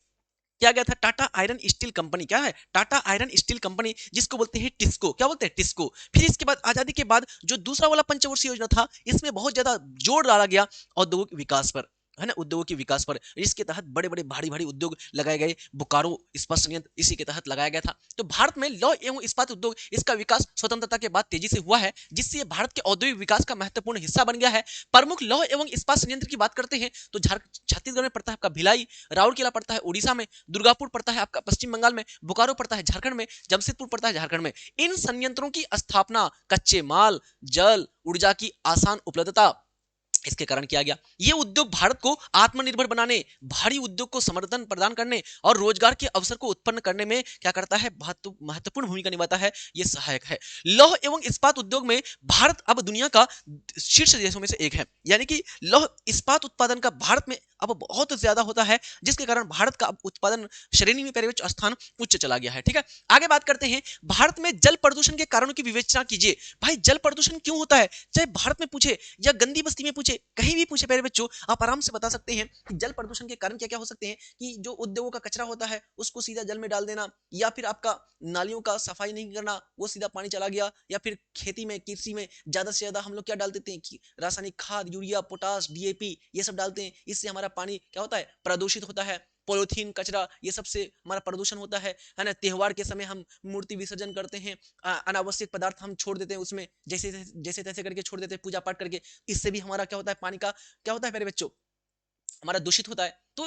किया गया था टाटा आयरन स्टील कंपनी। क्या है, टाटा आयरन स्टील कंपनी, जिसको बोलते हैं टिस्को। क्या बोलते हैं, टिस्को। फिर इसके बाद आजादी के बाद जो दूसरा वाला पंचवर्षीय योजना था, इसमें बहुत ज्यादा जोर डाला गया औद्योगिक विकास पर, है ना, उद्योगों के विकास पर। इसके तहत बड़े बड़े भारी भारी उद्योग लगाए गए। बोकारो इस्पात संयंत्र इसी के तहत लगाया गया था। तो भारत में लौह एवं इस्पात उद्योग, इसका विकास स्वतंत्रता के बाद तेजी से हुआ है, जिससे ये भारत के औद्योगिक विकास का महत्वपूर्ण हिस्सा बन गया है। प्रमुख लौह एवं इस्पात संयंत्र की बात करते हैं तो छत्तीसगढ़ में पड़ता है आपका भिलाई, राउरकेला पड़ता है उड़ीसा में, दुर्गापुर पड़ता है आपका पश्चिम बंगाल में, बोकारो पड़ता है झारखंड में, जमशेदपुर पड़ता है झारखंड में। इन संयंत्रों की स्थापना कच्चे माल, जल, ऊर्जा की आसान उपलब्धता, इसके कारण किया गया। ये उद्योग भारत को आत्मनिर्भर बनाने, भारी उद्योग को समर्थन प्रदान करने और रोजगार के अवसर को उत्पन्न करने में क्या करता है, महत्वपूर्ण भूमिका निभाता है, ये सहायक है। लौह एवं इस्पात उद्योग में भारत अब दुनिया का शीर्ष देशों में से एक है। यानी कि लौह इस्पात उत्पादन का भारत में अब बहुत ज्यादा होता है, जिसके कारण भारत का उत्पादन श्रेणी में पहले स्थान उच्च चला गया है, ठीक है। आगे बात करते हैं, भारत में जल प्रदूषण के कारणों की विवेचना कीजिए। भाई, जल प्रदूषण क्यों होता है, चाहे भारत में पूछे या गंदी बस्ती में पूछे, कहीं भी पूछे प्यारे बच्चों, आप आराम से बता सकते हैं कि जल प्रदूषण के कारण क्या क्या हो सकते हैं। कि जो उद्योगों का कचरा होता है उसको सीधा जल में डाल देना, या फिर आपका नालियों का सफाई नहीं करना, वो सीधा पानी चला गया, या फिर खेती में, कृषि में ज्यादा से ज्यादा हम लोग क्या डाल देते हैं कि रासायनिक खाद, यूरिया, पोटास, डीएपी, ये सब डालते हैं। इससे हमारा पानी क्या होता है, प्रदूषित होता है। पॉलिथीन कचरा, ये सबसे हमारा प्रदूषण होता है ना। त्योहार के समय हम मूर्ति विसर्जन करते हैं, अनावश्यक पदार्थ हम छोड़ देते हैं उसमें, जैसे जैसे तैसे करके छोड़ देते हैं पूजा पाठ करके। इससे भी हमारा क्या होता है, पानी का क्या होता है मेरे बच्चों, हमारा दूषित होता है। तो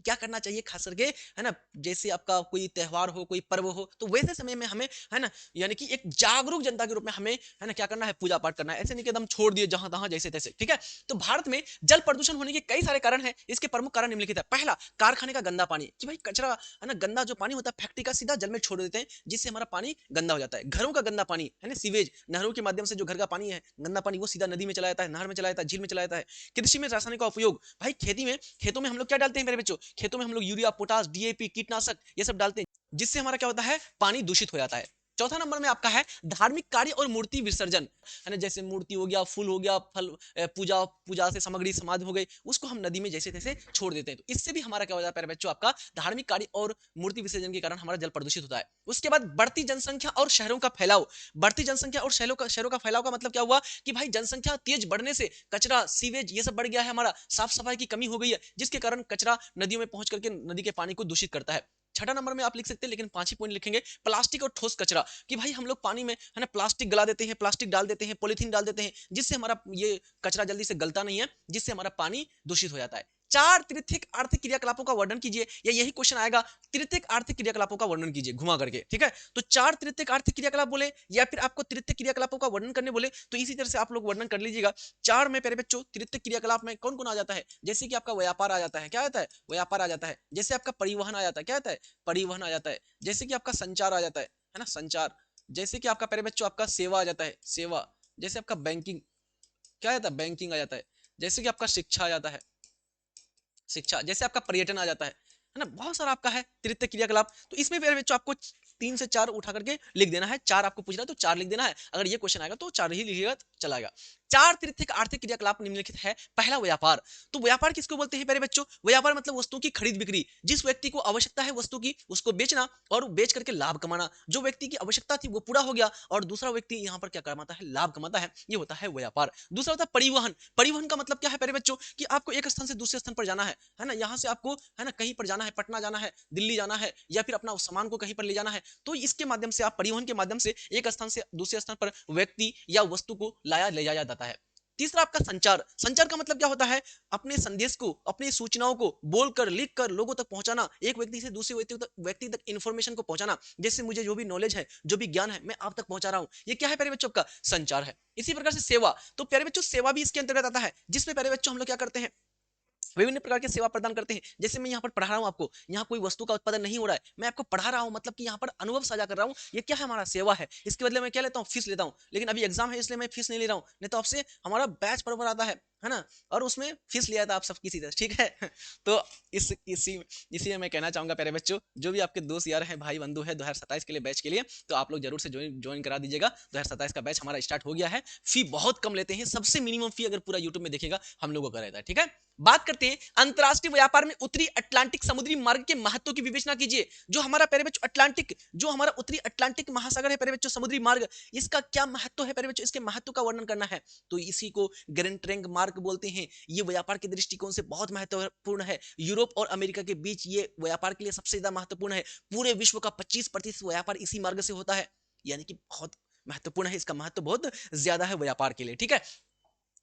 क्या करना चाहिए खास करके, है ना, जैसे आपका कोई त्योहार हो, कोई पर्व हो, तो वैसे समय में हमें, है ना, यानी कि एक जागरूक जनता के रूप में हमें, है ना, क्या करना है, पूजा पाठ करना है। ऐसे नहीं कि एकदम छोड़ दिए जहां तहां जैसे तैसे, ठीक है। तो भारत में जल प्रदूषण होने के कई सारे कारण हैं। इसके प्रमुख कारण निम्नलिखित है। पहला, कारखाने का गंदा पानी, कि भाई कचरा, है ना, गंदा जो पानी होता है फैक्ट्री का सीधा जल में छोड़ देते हैं, जिससे हमारा पानी गंदा हो जाता है। घरों का गंदा पानी, है ना, सीवेज, नहरों के माध्यम से जो घर का पानी है गंदा पानी, वो सीधा नदी में चला जाता है, नहर में चला जाता है, झील में चला जाता है। कृषि में रासायनिक का उपयोग, भाई खेतों में हम लोग क्या डालते हैं मेरे बच्चों, खेतों में हम लोग यूरिया, पोटास, डीएपी, कीटनाशक ये सब डालते हैं, जिससे हमारा क्या होता है, पानी दूषित हो जाता है। चौथा नंबर में आपका है धार्मिक कार्य और मूर्ति विसर्जन, है ना, जैसे मूर्ति हो गया, फूल हो गया, फल, पूजा पूजा से सामग्री समाधि हो गई, उसको हम नदी में जैसे तैसे छोड़ देते हैं। तो इससे भी हमारा क्या होता है प्यारे बच्चों, आपका धार्मिक कार्य और मूर्ति विसर्जन के कारण हमारा जल प्रदूषित होता है। उसके बाद बढ़ती जनसंख्या और शहरों का फैलाव। बढ़ती जनसंख्या और शहरों का फैलाव का मतलब क्या हुआ कि भाई जनसंख्या तेज बढ़ने से कचरा, सीवेज ये सब बढ़ गया है, हमारा साफ सफाई की कमी हो गई है, जिसके कारण कचरा नदियों में पहुंच करके नदी के पानी को दूषित करता है। छठा नंबर में आप लिख सकते हैं, लेकिन 5 ही पॉइंट लिखेंगे, प्लास्टिक और ठोस कचरा, कि भाई हम लोग पानी में, है ना, प्लास्टिक गला देते हैं, प्लास्टिक डाल देते हैं, पॉलिथीन डाल देते हैं, जिससे हमारा ये कचरा जल्दी से गलता नहीं है, जिससे हमारा पानी दूषित हो जाता है। 4 तृतीयक आर्थिक क्रियाकलापों का वर्णन कीजिए, या यही क्वेश्चन आएगा, तृतीयक आर्थिक क्रियाकलापों का वर्णन कीजिए घुमा करके, ठीक है। तो 4 तृतीयक आर्थिक क्रियाकलाप बोले, या फिर आपको तृतीयक क्रियाकलापों का वर्णन करने बोले, तो इसी तरह से आप लोग वर्णन कर लीजिएगा। 4 में प्यारे बच्चों तृतीयक क्रियाकलाप में कौन कौन आ जाता है, जैसे कि आपका व्यापार आ जाता है, क्या आता है, व्यापार आ जाता है। जैसे आपका परिवहन आ जाता है, क्या आता है, परिवहन आ जाता है। जैसे कि आपका संचार आ जाता है ना, संचार। जैसे कि आपका प्यारे बच्चों आपका सेवा आ जाता है, सेवा। जैसे आपका बैंकिंग, क्या आता है, बैंकिंग आ जाता है। जैसे कि आपका शिक्षा आ जाता है, शिक्षा। जैसे आपका पर्यटन आ जाता है ना, बहुत सारा आपका है तृतीय क्रियाकलाप। तो इसमें मेरे बच्चों आपको 3 से 4 उठा करके लिख देना है। 4 आपको पूछ रहा है तो 4 लिख देना है। अगर ये क्वेश्चन आएगा तो 4 ही लिखिएगा, चला गया। 4 तृतीयक आर्थिक क्रियाकलाप निम्नलिखित है। पहला व्यापार। तो व्यापार किसको बोलते हैं प्यारे बच्चों? व्यापार मतलब वस्तुओं की खरीद बिक्री। जिस व्यक्ति को आवश्यकता है वस्तु की उसको बेचना और बेच करके लाभ कमाना। जो व्यक्ति की आवश्यकता थी वो पूरा हो गया और दूसरा व्यक्ति यहाँ पर क्या कमाता है? लाभ कमाता है। ये होता है व्यापार। दूसरा होता है परिवहन। परिवहन का मतलब क्या है प्यारे बच्चों? कि आपको एक स्थान से दूसरे स्थान पर जाना है ना, यहाँ से आपको है ना कहीं पर जाना है, पटना जाना है, दिल्ली जाना है या फिर अपना सामान को कहीं पर ले जाना है, तो इसके माध्यम से आप परिवहन के माध्यम से एक स्थान से दूसरे स्थान पर व्यक्ति या वस्तु को लाया ले जाया जाता है। तीसरा आपका संचार। संचार का मतलब क्या होता है? अपने संदेश को, अपनी सूचनाओं को बोलकर लिखकर लोगों तक पहुंचाना, एक व्यक्ति से दूसरे व्यक्ति तक इंफॉर्मेशन को पहुंचाना। जैसे मुझे जो भी नॉलेज है, जो भी ज्ञान है, मैं आप तक पहुंचा रहा हूं, ये क्या है प्यारे बच्चों? का संचार है। इसी प्रकार से सेवा। तो प्यारे बच्चों सेवा भी इसके अंतर्गत आता है, जिसमें प्यारे बच्चों हम लोग क्या करते हैं? विभिन्न प्रकार की सेवा प्रदान करते हैं। जैसे मैं यहाँ पर पढ़ा रहा हूँ आपको, यहाँ कोई वस्तु का उत्पादन नहीं हो रहा है, मैं आपको पढ़ा रहा हूँ, मतलब कि यहाँ पर अनुभव साझा कर रहा हूँ। ये क्या है? हमारा सेवा है। इसके बदले मैं क्या लेता हूँ? फीस लेता हूँ। लेकिन अभी एग्जाम है इसलिए मैं फीस नहीं ले रहा हूँ, नहीं तो आपसे हमारा बैच पर आता है ना, और उसमें फीस लिया था आप सब किसी तरह, ठीक है। तो इसी में मैं कहना चाहूंगा प्यारे बच्चों, जो भी आपके दोस्त यार हैं, भाई बंधु है 2027 के लिए बैच के लिए, तो आप लोग जरूर से ज्वाइन करा दीजिएगा। 2027 का बैच हमारा स्टार्ट हो गया है। फी बहुत कम लेते हैं, सबसे मिनिमम फी अगर पूरा यूट्यूब में देखेगा हम लोगों का रहता है, ठीक है। बात करते हैं अंतरराष्ट्रीय व्यापार में उत्तरी अटलांटिक समुद्री मार्ग के महत्व की विवेचना कीजिए। जो हमारा प्यारे बच्चों अटलांटिक, जो हमारा उत्तरी अटलांटिक महासागर है प्यारे बच्चों, समुद्री मार्ग, इसका क्या महत्व है प्यारे बच्चों? इसके महत्व का वर्णन करना है तो इसी को ग्रैंड ट्रैंक मार्ग बोलते हैं। ये व्यापार के दृष्टिकोण से बहुत महत्वपूर्ण है। यूरोप और अमेरिका के बीच ये व्यापार के लिए सबसे ज्यादा महत्वपूर्ण है। पूरे विश्व का 25% व्यापार इसी मार्ग से होता है, यानी कि बहुत महत्वपूर्ण है, इसका महत्व बहुत ज्यादा है व्यापार के लिए, ठीक है।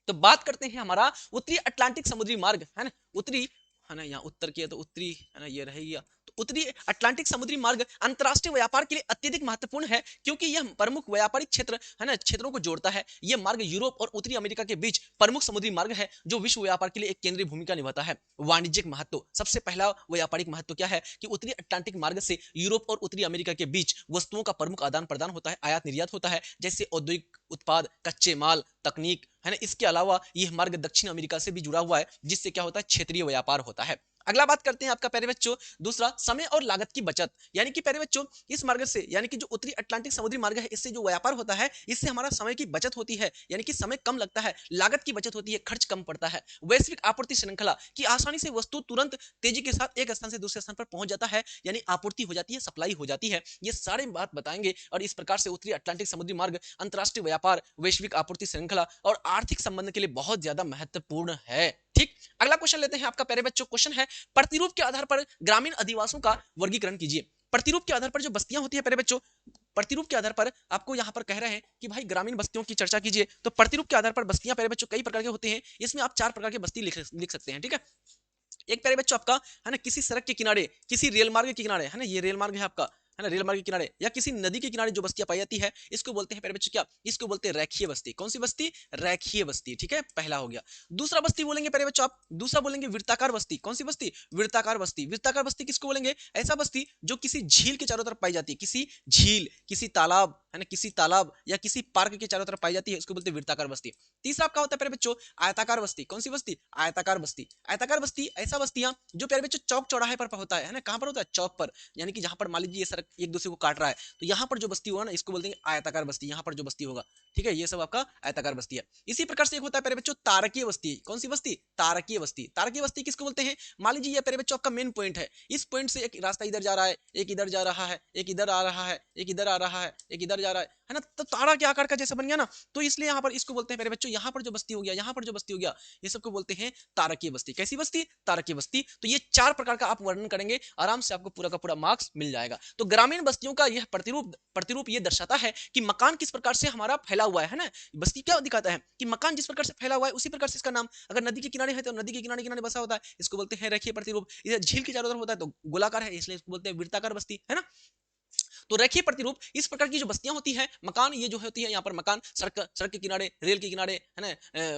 तो बात करते हैं हमारा उत्तरी अटलांटिक समुद्री मार्ग, है ना, उत्तरी, है ना, यहाँ उत्तर की है तो उत्तरी, है ना, ये रहेगी। तो उत्तरी अटलांटिक समुद्री मार्ग अंतरराष्ट्रीय व्यापार के लिए अत्यधिक महत्वपूर्ण है, क्योंकि यह प्रमुख व्यापारिक क्षेत्र, है ना, क्षेत्रों को जोड़ता है। यह मार्ग यूरोप और उत्तरी अमेरिका के बीच प्रमुख समुद्री मार्ग है, जो विश्व व्यापार के लिए एक केंद्रीय भूमिका निभाता है। वाणिज्यिक महत्व। सबसे पहला व्यापारिक महत्व क्या है? कि उत्तरी अटलांटिक मार्ग से यूरोप और उत्तरी अमेरिका के बीच वस्तुओं का प्रमुख आदान प्रदान होता है, आयात निर्यात होता है, जैसे औद्योगिक उत्पाद, कच्चे माल, तकनीक, है ना। इसके अलावा यह मार्ग दक्षिण अमेरिका से भी जुड़ा हुआ है, जिससे क्या होता है? क्षेत्रीय व्यापार होता है। अगला बात करते हैं आपका प्यारे बच्चों, दूसरा समय और लागत की बचत। यानी कि प्यारे बच्चों इस मार्ग से, यानी कि जो उत्तरी अटलांटिक समुद्री मार्ग है, इससे जो व्यापार होता है, इससे हमारा समय की बचत होती है, यानी कि समय कम लगता है, लागत की बचत होती है, खर्च कम पड़ता है। वैश्विक आपूर्ति श्रृंखला की आसानी से वस्तु तुरंत तेजी के साथ एक स्थान से दूसरे स्थान पर पहुंच जाता है, यानी आपूर्ति हो जाती है, सप्लाई हो जाती है। ये सारे बात बताएंगे और इस प्रकार से उत्तरी अटलांटिक समुद्री मार्ग अंतरराष्ट्रीय व्यापार, वैश्विक आपूर्ति श्रृंखला और आर्थिक संबंध के लिए बहुत ज्यादा महत्वपूर्ण है, ठीक। अगला क्वेश्चन लेते हैं आपका प्यारे बच्चों। क्वेश्चन है प्रतिरूप के आधार पर ग्रामीण अधिवासियों का वर्गीकरण कीजिए। प्रतिरूप के आधार पर जो बस्तियां होती है प्यारे बच्चों, प्रतिरूप के आधार पर आपको यहां पर कह रहे हैं कि भाई ग्रामीण बस्तियों की चर्चा कीजिए। तो प्रतिरूप के आधार पर बस्तियां प्यारे बच्चों कई प्रकार के होते हैं, इसमें आप 4 प्रकार की बस्ती लिख सकते हैं, ठीक है। एक प्यारे बच्चों आपका, है ना, किसी सड़क के किनारे, किसी रेल मार्ग के किनारे, है ना, ये रेल मार्ग है आपका, है ना, रेल मार्ग के किनारे या किसी नदी के किनारे जो बस्तियां पाई जाती है, इसको बोलते हैं प्यारे बच्चों क्या? इसको बोलते हैं रेखीय बस्ती। कौन सी बस्ती? रेखीय बस्ती, ठीक है, पहला हो गया। दूसरा बस्ती बोलेंगे प्यारे बच्चों आप, दूसरा बोलेंगे वृत्ताकार बस्ती। कौन सी बस्ती? वृत्ताकार बस्ती। वृत्ताकार बस्ती किसको बोलेंगे? ऐसा बस्ती जो किसी झील के चारों तरफ पाई जाती है, किसी झील, किसी तालाब, है ना, किसी तालाब या किसी पार्क के चारों तरफ पाई जाती है, उसको बोलते हैं वृत्ताकार बस्ती। तीसरा आपका होता है प्यारे बच्चों आयताकार बस्ती। कौन सी बस्ती? आयताकार बस्ती। आयताकार बस्ती ऐसा बस्तियां जो प्यारे बच्चों चौक चौराहे पर होता है ना, कहां पर होता है? चौक पर, यानी कि जहां पर मान लीजिए ये सड़क एक दूसरे को काट रहा है, तो यहाँ पर जो बस्ती होगा ना, इसको बोलते हैं आयताकार बस्ती। यहाँ पर जो बस्ती होगा, ठीक है, ये सब आपका आयताकार बस्ती है। इसी प्रकार से एक होता है प्यारे बच्चों तारकीय बस्ती। कौन सी बस्ती? तारकीय बस्ती। तारकीय बस्ती किसको बोलते हैं? मान लीजिए ये प्यारे बच्चों आपका मेन पॉइंट है, इस पॉइंट से एक रास्ता इधर जा रहा है, एक इधर जा रहा है, एक इधर आ रहा है, एक इधर आ रहा है, एक इधर जा रहा है ना, तो तारा के आकार का जैसा बन गया ना, तो इसलिए यहाँ पर इसको बोलते हैं प्यारे बच्चों, यहाँ पर जो बस्ती हो गया, यहाँ पर जो बस्ती हो गया, ये सबको बोलते हैं तारकीय बस्ती। कैसी बस्ती? तारकीय बस्ती। तो ये 4 प्रकार का आप वर्णन करेंगे, आराम से आपको पूरा का पूरा मार्क्स मिल जाएगा। तो ग्रामीण बस्तियों का यह प्रतिरूप ये दर्शाता है कि मकान किस प्रकार से हमारा फैला हुआ है ना। बस्ती क्या दिखाता है? कि मकान जिस प्रकार से फैला हुआ है उसी प्रकार से इसका नाम, अगर नदी के किनारे है तो नदी के किनारे किनारे बसा होता है, इसको बोलते हैं रेखीय प्रतिरूप। इधर झील के चारों तरफ होता है तो गोलाकार है, इसलिए इसको बोलते हैं वृत्ताकार बस्ती, है ना। तो रेखीय प्रतिरूप इस प्रकार की जो बस्तियां होती हैं, मकान ये जो होती है, यहाँ पर मकान सड़क के किनारे, रेल के किनारे, है ना,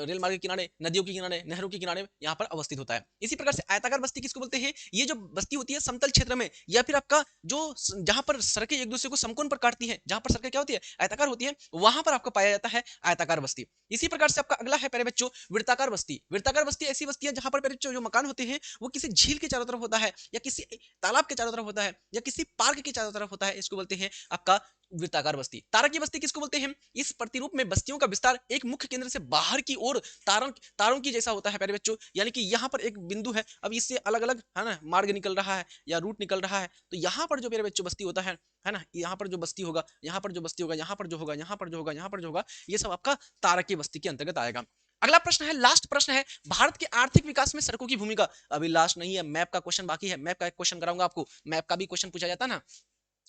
रेल मार्ग के किनारे, नदियों के किनारे, नहरों के किनारे यहाँ पर अवस्थित होता है। इसी प्रकार से आयताकार बस्ती किसको बोलते हैं? ये जो बस्ती होती है समतल क्षेत्र में, या फिर आपका जो जहां पर सड़कें एक दूसरे को समकोण पर काटती है, जहां पर सड़कें क्या होती है? आयताकार होती है, वहां पर आपको पाया जाता है आयताकार बस्ती। इसी प्रकार से आपका अगला है प्यारे बच्चों वृत्ताकार बस्ती। वृत्ताकार बस्ती ऐसी बस्ती है जहां पर प्यारे बच्चों जो मकान होते हैं वो किसी झील के चारों तरफ होता है, या किसी तालाब के चारों तरफ होता है, या किसी पार्क के चारों तरफ होता है, इसको बोलते हैं आपका वृत्ताकार बस्ती। तारकीय बस्ती किसको बोलते हैं? इस प्रतिरूप में बस्तियों का विस्तार एक मुख्य केंद्र से बाहर की ओर तारों की जैसा होता है प्यारे बच्चों, यानी कि यहाँ पर एक बिंदु है, अब इससे अलग अलग है ना मार्ग निकल रहा है या रूट निकल रहा है, तो यहाँ पर जो प्यारे बच्चों बस्ती होता है ना, यहाँ पर जो बस्ती होगा, यहाँ पर जो बस्ती होगा, यहाँ पर जो होगा, यहाँ पर जो होगा, यहाँ पर जो होगा, ये सब आपका तारकीय बस्ती के अंतर्गत आएगा। अगला प्रश्न है, लास्ट प्रश्न है, भारत के आर्थिक विकास में सड़कों की भूमिका। अभी लास्ट नहीं है, मैप का क्वेश्चन बाकी है, मैप का एक क्वेश्चन कराऊंगा आपको, मैप का भी क्वेश्चन पूछा जाता है ना।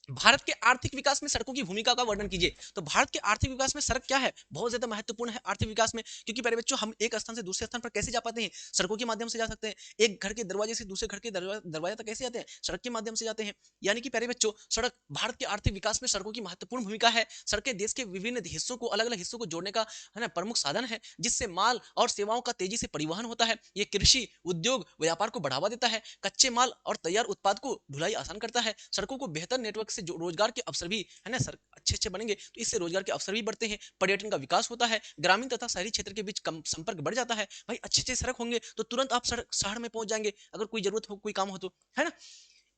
भारत के आर्थिक विकास में सड़कों की भूमिका का वर्णन कीजिए। तो भारत के आर्थिक विकास में सड़क क्या है, बहुत ज्यादा महत्वपूर्ण है आर्थिक विकास में, क्योंकि प्यारे बच्चों हम एक स्थान से दूसरे स्थान पर कैसे जा पाते हैं, सड़कों के माध्यम से जा सकते हैं। एक घर के दरवाजे से दूसरे घर के दरवाजे तक कैसे जाते हैं, सड़क के माध्यम से जाते हैं। यानी कि प्यारे बच्चों सड़क, भारत के आर्थिक विकास में सड़कों की महत्वपूर्ण भूमिका है। सड़कें देश के विभिन्न हिस्सों को, अलग अलग हिस्सों को जोड़ने का है ना प्रमुख साधन है, जिससे माल और सेवाओं का तेजी से परिवहन होता है। ये कृषि, उद्योग, व्यापार को बढ़ावा देता है, कच्चे माल और तैयार उत्पाद को ढुलाई आसान करता है। सड़कों को बेहतर नेटवर्क से रोजगार के अवसर भी है ना सर अच्छे अच्छे बनेंगे, तो इससे रोजगार के अवसर भी बढ़ते हैं, पर्यटन का विकास होता है, ग्रामीण तथा शहरी क्षेत्र के बीच कम संपर्क बढ़ जाता है। भाई अच्छे अच्छे सड़क होंगे तो तुरंत आप शहर में पहुंच जाएंगे, अगर कोई जरूरत हो, कोई काम हो तो, है ना।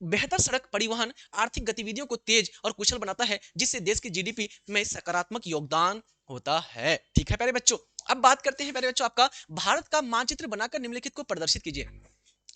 बेहतर सड़क परिवहन आर्थिक गतिविधियों को तेज और कुशल बनाता है, जिससे देश के जीडीपी में सकारात्मक योगदान होता है। ठीक है प्यारे बच्चों, अब बात करते हैं प्यारे बच्चों आपका, भारत का मानचित्र बनाकर निम्नलिखित को प्रदर्शित कीजिए।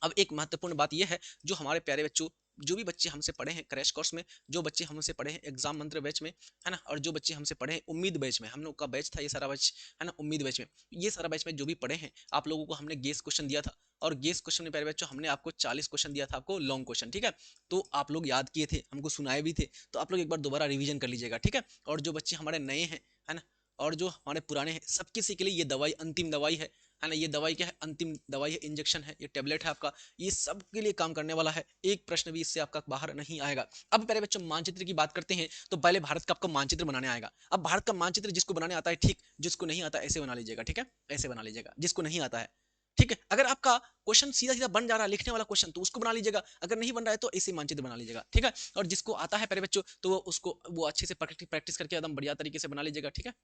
अब एक महत्वपूर्ण बात यह है, जो हमारे प्यारे बच्चों, जो भी बच्चे हमसे पढ़े हैं क्रैश कोर्स में, जो बच्चे हमसे पढ़े हैं एग्जाम मंत्र बैच में, है ना, और जो बच्चे हमसे पढ़े हैं उम्मीद बैच में, हम लोग का बैच था ये सारा बैच, है ना, उम्मीद बैच में, ये सारा बैच में जो भी पढ़े हैं, आप लोगों को हमने गेस क्वेश्चन दिया था, और गेस क्वेश्चन में प्यारे बच्चों हमने आपको 40 क्वेश्चन दिया था, आपको लॉन्ग क्वेश्चन, ठीक है। तो आप लोग याद किए थे, हमको सुनाए भी थे, तो आप लोग एक बार दोबारा रिविजन कर लीजिएगा, ठीक है। और जो बच्चे हमारे नए हैं, है ना, और जो हमारे पुराने हैं, सब किसी के लिए ये दवाई अंतिम दवाई है ना। ये दवाई क्या है, अंतिम दवाई है, इंजेक्शन है, ये टेबलेट है आपका, ये सब के लिए काम करने वाला है, एक प्रश्न भी इससे आपका बाहर नहीं आएगा। अब पहले बच्चों मानचित्र की बात करते हैं, तो पहले भारत का आपको मानचित्र बनाने आएगा। अब भारत का मानचित्र जिसको बनाने आता है ठीक, जिसको नहीं आता ऐसे बना लीजिएगा, ठीक है, ऐसे बना लीजिएगा, जिसको नहीं आता है, ठीक है। अगर आपका क्वेश्चन सीधा सीधा बन जा रहा है लिखने वाला क्वेश्चन, तो उसको बना लीजिएगा, अगर नहीं बन रहा है तो ऐसे मानचित्र बना लीजिएगा, ठीक है। और जिसको आता है प्यारे बच्चों, तो उसको वो अच्छे से प्रैक्टिस करके एकदम बढ़िया तरीके से बना लीजिएगा, ठीक है।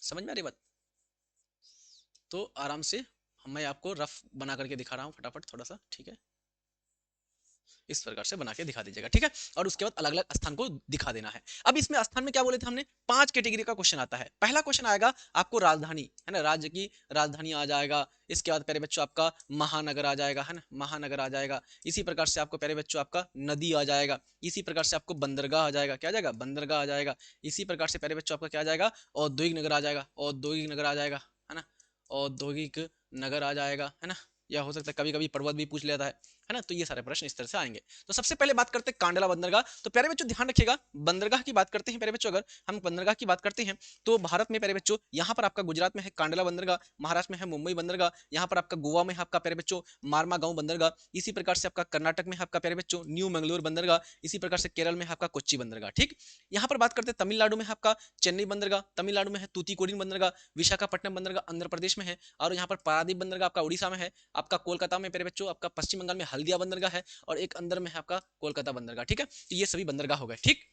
समझ में आ रही बात? तो आराम से मैं आपको रफ बना करके दिखा रहा हूँ फटाफट थोड़ा सा, ठीक है, इस प्रकार से बना के दिखा दीजिएगा, ठीक है। और उसके बाद अलग अलग स्थान को दिखा देना है। अब इसमें स्थान में क्या बोले थे हमने, 5 कैटेगरी का क्वेश्चन आता है। पहला क्वेश्चन आएगा आपको राजधानी, है ना, राज्य की राजधानी आ जाएगा। इसके बाद प्यारे बच्चों आपका महानगर आ जाएगा, है ना, महानगर आ जाएगा। इसी प्रकार से आपको प्यारे बच्चों आपका नदी आ जाएगा। इसी प्रकार से आपको बंदरगाह आ जाएगा, क्या आ जाएगा, बंदरगाह आ जाएगा। इसी प्रकार से प्यारे बच्चों आपका क्या आ जाएगा, औद्योगिक नगर आ जाएगा, औद्योगिक नगर आ जाएगा, है ना, औद्योगिक नगर आ जाएगा, है ना। या हो सकता है कभी कभी पर्वत भी पूछ लेता है ना। तो ये सारे प्रश्न इस तरह से आएंगे। तो सबसे पहले बात करते हैं कांडला बंदरगाह। तो प्यारे बच्चों ध्यान रखिएगा, बंदरगाह की बात करते हैं प्यारे बच्चों, अगर हम बंदरगाह की बात करते हैं तो भारत में प्यारे बच्चों यहाँ पर आपका गुजरात में है कांडला बंदरगाह, महाराष्ट्र में है मुंबई बंदरगाह, यहाँ पर आपका गोवा में है आपका प्यारे बच्चों मारमा गांव बंदरगाह। इसी प्रकार से आपका कर्नाटक में है आपका प्यारे बच्चों न्यू मंगलोर बंदरगाह। इसी प्रकार से केरल में है आपका कोच्चि बंदरगाह, ठीक। यहाँ पर बात करते हैं तमिलनाडु में है आपका चेन्नई बंदरगाह, तमिलनाडु में है तूतीकोरिन बंदरगाह। विशाखापट्टनम बंदरगाह आंध्र प्रदेश में है, और यहाँ पर पारादीप बंदरगाह आपका उड़ीसा में है। आपका कोलकाता में प्यारे बच्चों आपका पश्चिम बंगाल में हल्दिया बंदरगाह है, और एक अंदर में है आपका कोलकाता बंदरगाह, ठीक है। तो ये सभी बंदरगाह हो गए, ठीक।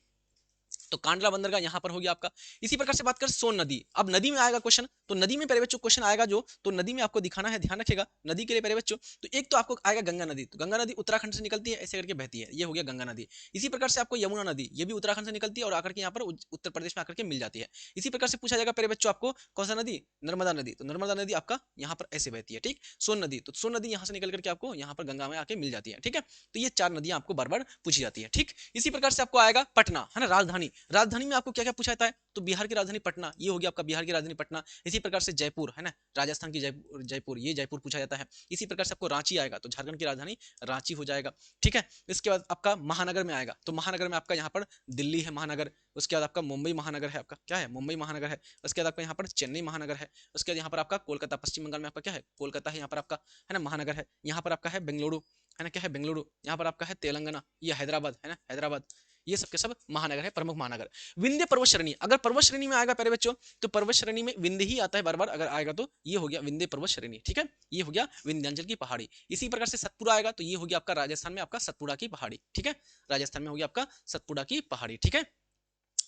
तो कांडला बंदरगाह यहां पर हो गया आपका। इसी प्रकार से बात करें सोन नदी, अब नदी में आएगा क्वेश्चन, तो नदी में प्यारे बच्चों क्वेश्चन आएगा जो, तो नदी में आपको दिखाना है, ध्यान रखिएगा नदी के लिए प्यारे बच्चों। तो एक तो आपको आएगा गंगा नदी, तो गंगा नदी उत्तराखंड से निकलती है, ऐसे करके बहती है, ये हो गया गंगा नदी। इसी प्रकार से आपको यमुना नदी, ये भी उत्तराखंड से निकलती है और आकर के यहाँ पर उत्तर प्रदेश में आकर के मिल जाती है। इसी प्रकार से पूछा जाएगा प्यारे बच्चों आपको कौन सा नदी, नर्मदा नदी, तो नर्मदा नदी आपका यहाँ पर ऐसे बहती है, ठीक। सोन नदी, तो सोन नदी यहाँ से निकल करके आपको यहाँ पर गंगा में आके मिल जाती है, ठीक है। तो ये 4 नदियां आपको बार बार पूछी जाती है, ठीक। इसी प्रकार से आपको आएगा पटना, है ना, राजधानी। राजधानी में आपको क्या क्या पूछा जाता है, तो बिहार की राजधानी पटना, ये हो गया आपका बिहार की राजधानी पटना। इसी प्रकार से जयपुर, है ना, राजस्थान की जयपुर, ये जयपुर पूछा जाता है। इसी प्रकार से आपको रांची आएगा, तो झारखंड की राजधानी रांची हो जाएगा, ठीक है। इसके बाद आपका महानगर में आएगा, तो महानगर में आपका यहाँ पर दिल्ली है महानगर। उसके बाद आपका मुंबई महानगर है, आपका क्या है, मुंबई महानगर है। उसके बाद आपका यहाँ पर चेन्नई महानगर है। उसके बाद यहाँ पर आपका कोलकाता, पश्चिम बंगाल में आपका क्या है, कोलकाता है यहाँ पर आपका, है ना, महानगर है। यहाँ पर आपका है बेंगलुरु, है ना, क्या है, बेंगलुरु। यहाँ पर आपका है तेलंगाना, ये हैदराबाद, है ना, हैदराबाद। ये सब के सब महानगर है, प्रमुख महानगर। विंध्य पर्वत श्रेणी, अगर पर्वत श्रेणी में आएगा प्यारे बच्चों, तो पर्वत श्रेणी में विंध्य ही आता है बार बार, अगर आएगा तो ये हो गया विंध्य पर्वत श्रेणी, ठीक है। ये हो गया विंध्याचल की पहाड़ी। इसी प्रकार से सतपुड़ा आएगा, तो ये हो गया आपका राजस्थान में आपका सतपुड़ा की पहाड़ी, ठीक है। राजस्थान में हो गया आपका सतपुड़ा की पहाड़ी, ठीक है।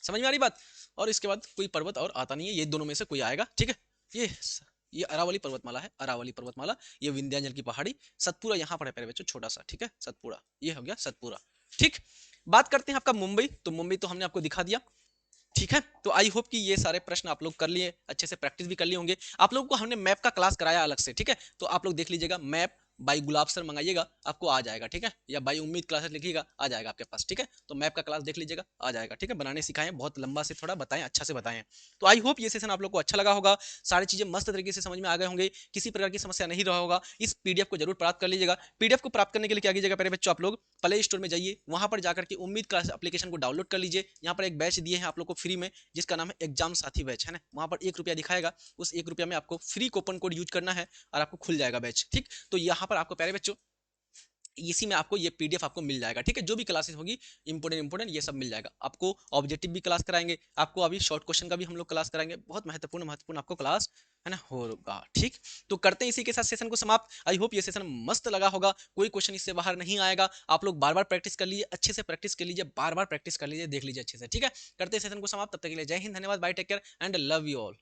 समझ में आ रही बात? और इसके बाद कोई पर्वत और आता नहीं है, ये दोनों में से कोई आएगा, ठीक है। ये अरावली पर्वतमाला है, अरावली पर्वतमाला, ये विंध्याचल की पहाड़ी। सतपुड़ा यहाँ पर है प्यारे बच्चों, छोटा सा, ठीक है, सतपुड़ा, ये हो गया सतपुड़ा, ठीक। बात करते हैं आपका मुंबई, तो मुंबई तो हमने आपको दिखा दिया। ठीक है, तो आई होप कि ये सारे प्रश्न आप लोग कर लिए, अच्छे से प्रैक्टिस भी कर लिए होंगे। आप लोगों को हमने मैप का क्लास कराया अलग से, ठीक है, तो आप लोग देख लीजिएगा, मैप बाई गुलाब सर मंगाइएगा, आपको आ जाएगा, ठीक है, या बाई उम्मीद क्लासेस लिखिएगा, आ जाएगा आपके पास, ठीक है। तो मैप का क्लास देख लीजिएगा, आ जाएगा, ठीक है। बनाने सिखाएं, बहुत लंबा से थोड़ा बताएं, अच्छा से बताएं। तो आई होप ये सेशन आप लोग को अच्छा लगा होगा, सारी चीजें मस्त तरीके से समझ में आ गए होंगे, किसी प्रकार की समस्या नहीं रहा होगा। इस पीडीएफ को जरूर प्राप्त कर लीजिएगा। पीडीएफ को प्राप्त करने के लिए क्या कीजिएगा, पहले बच्चों आप लोग प्ले स्टोर में जाइए, वहां पर जाकर के उम्मीद क्लास एप्लीकेशन को डाउनलोड कर लीजिए। यहाँ पर एक बैच दिए हैं आप लोग को फ्री में, जिसका नाम है एग्जाम साथी बैच, है ना। वहां पर 1 रुपया दिखाएगा, उस 1 रुपया में आपको फ्री कूपन कोड यूज करना है और आपको खुल जाएगा बैच, ठीक। तो यहाँ पर आपको प्यारे बच्चों, इसी में आपको ये पीडीएफ आपको मिल जाएगा, ठीक है। जो भी क्लासेस होगी इंपोर्टेंट ये सब मिल जाएगा आपको। ऑब्जेक्टिव भी क्लास कराएंगे आपको, अभी शॉर्ट क्वेश्चन का भी हम लोग क्लास कराएंगे, बहुत महत्वपूर्ण आपको क्लास, है ना, होगा, ठीक। तो करते हैं इसी के साथ सेशन को समाप्त। आई होप ये सेशन मस्त लगा होगा, कोई क्वेश्चन इससे बाहर नहीं आएगा। आप लोग बार बार प्रैक्टिस कर लीजिए, अच्छे से प्रैक्टिस कर लीजिए, बार बार प्रैक्टिस कर लीजिए, देख लीजिए अच्छे से, ठीक है। करते हैं सेशन को समाप्त, तब तक के लिए जय हिंद, धन्यवाद, bye, take care and love you all.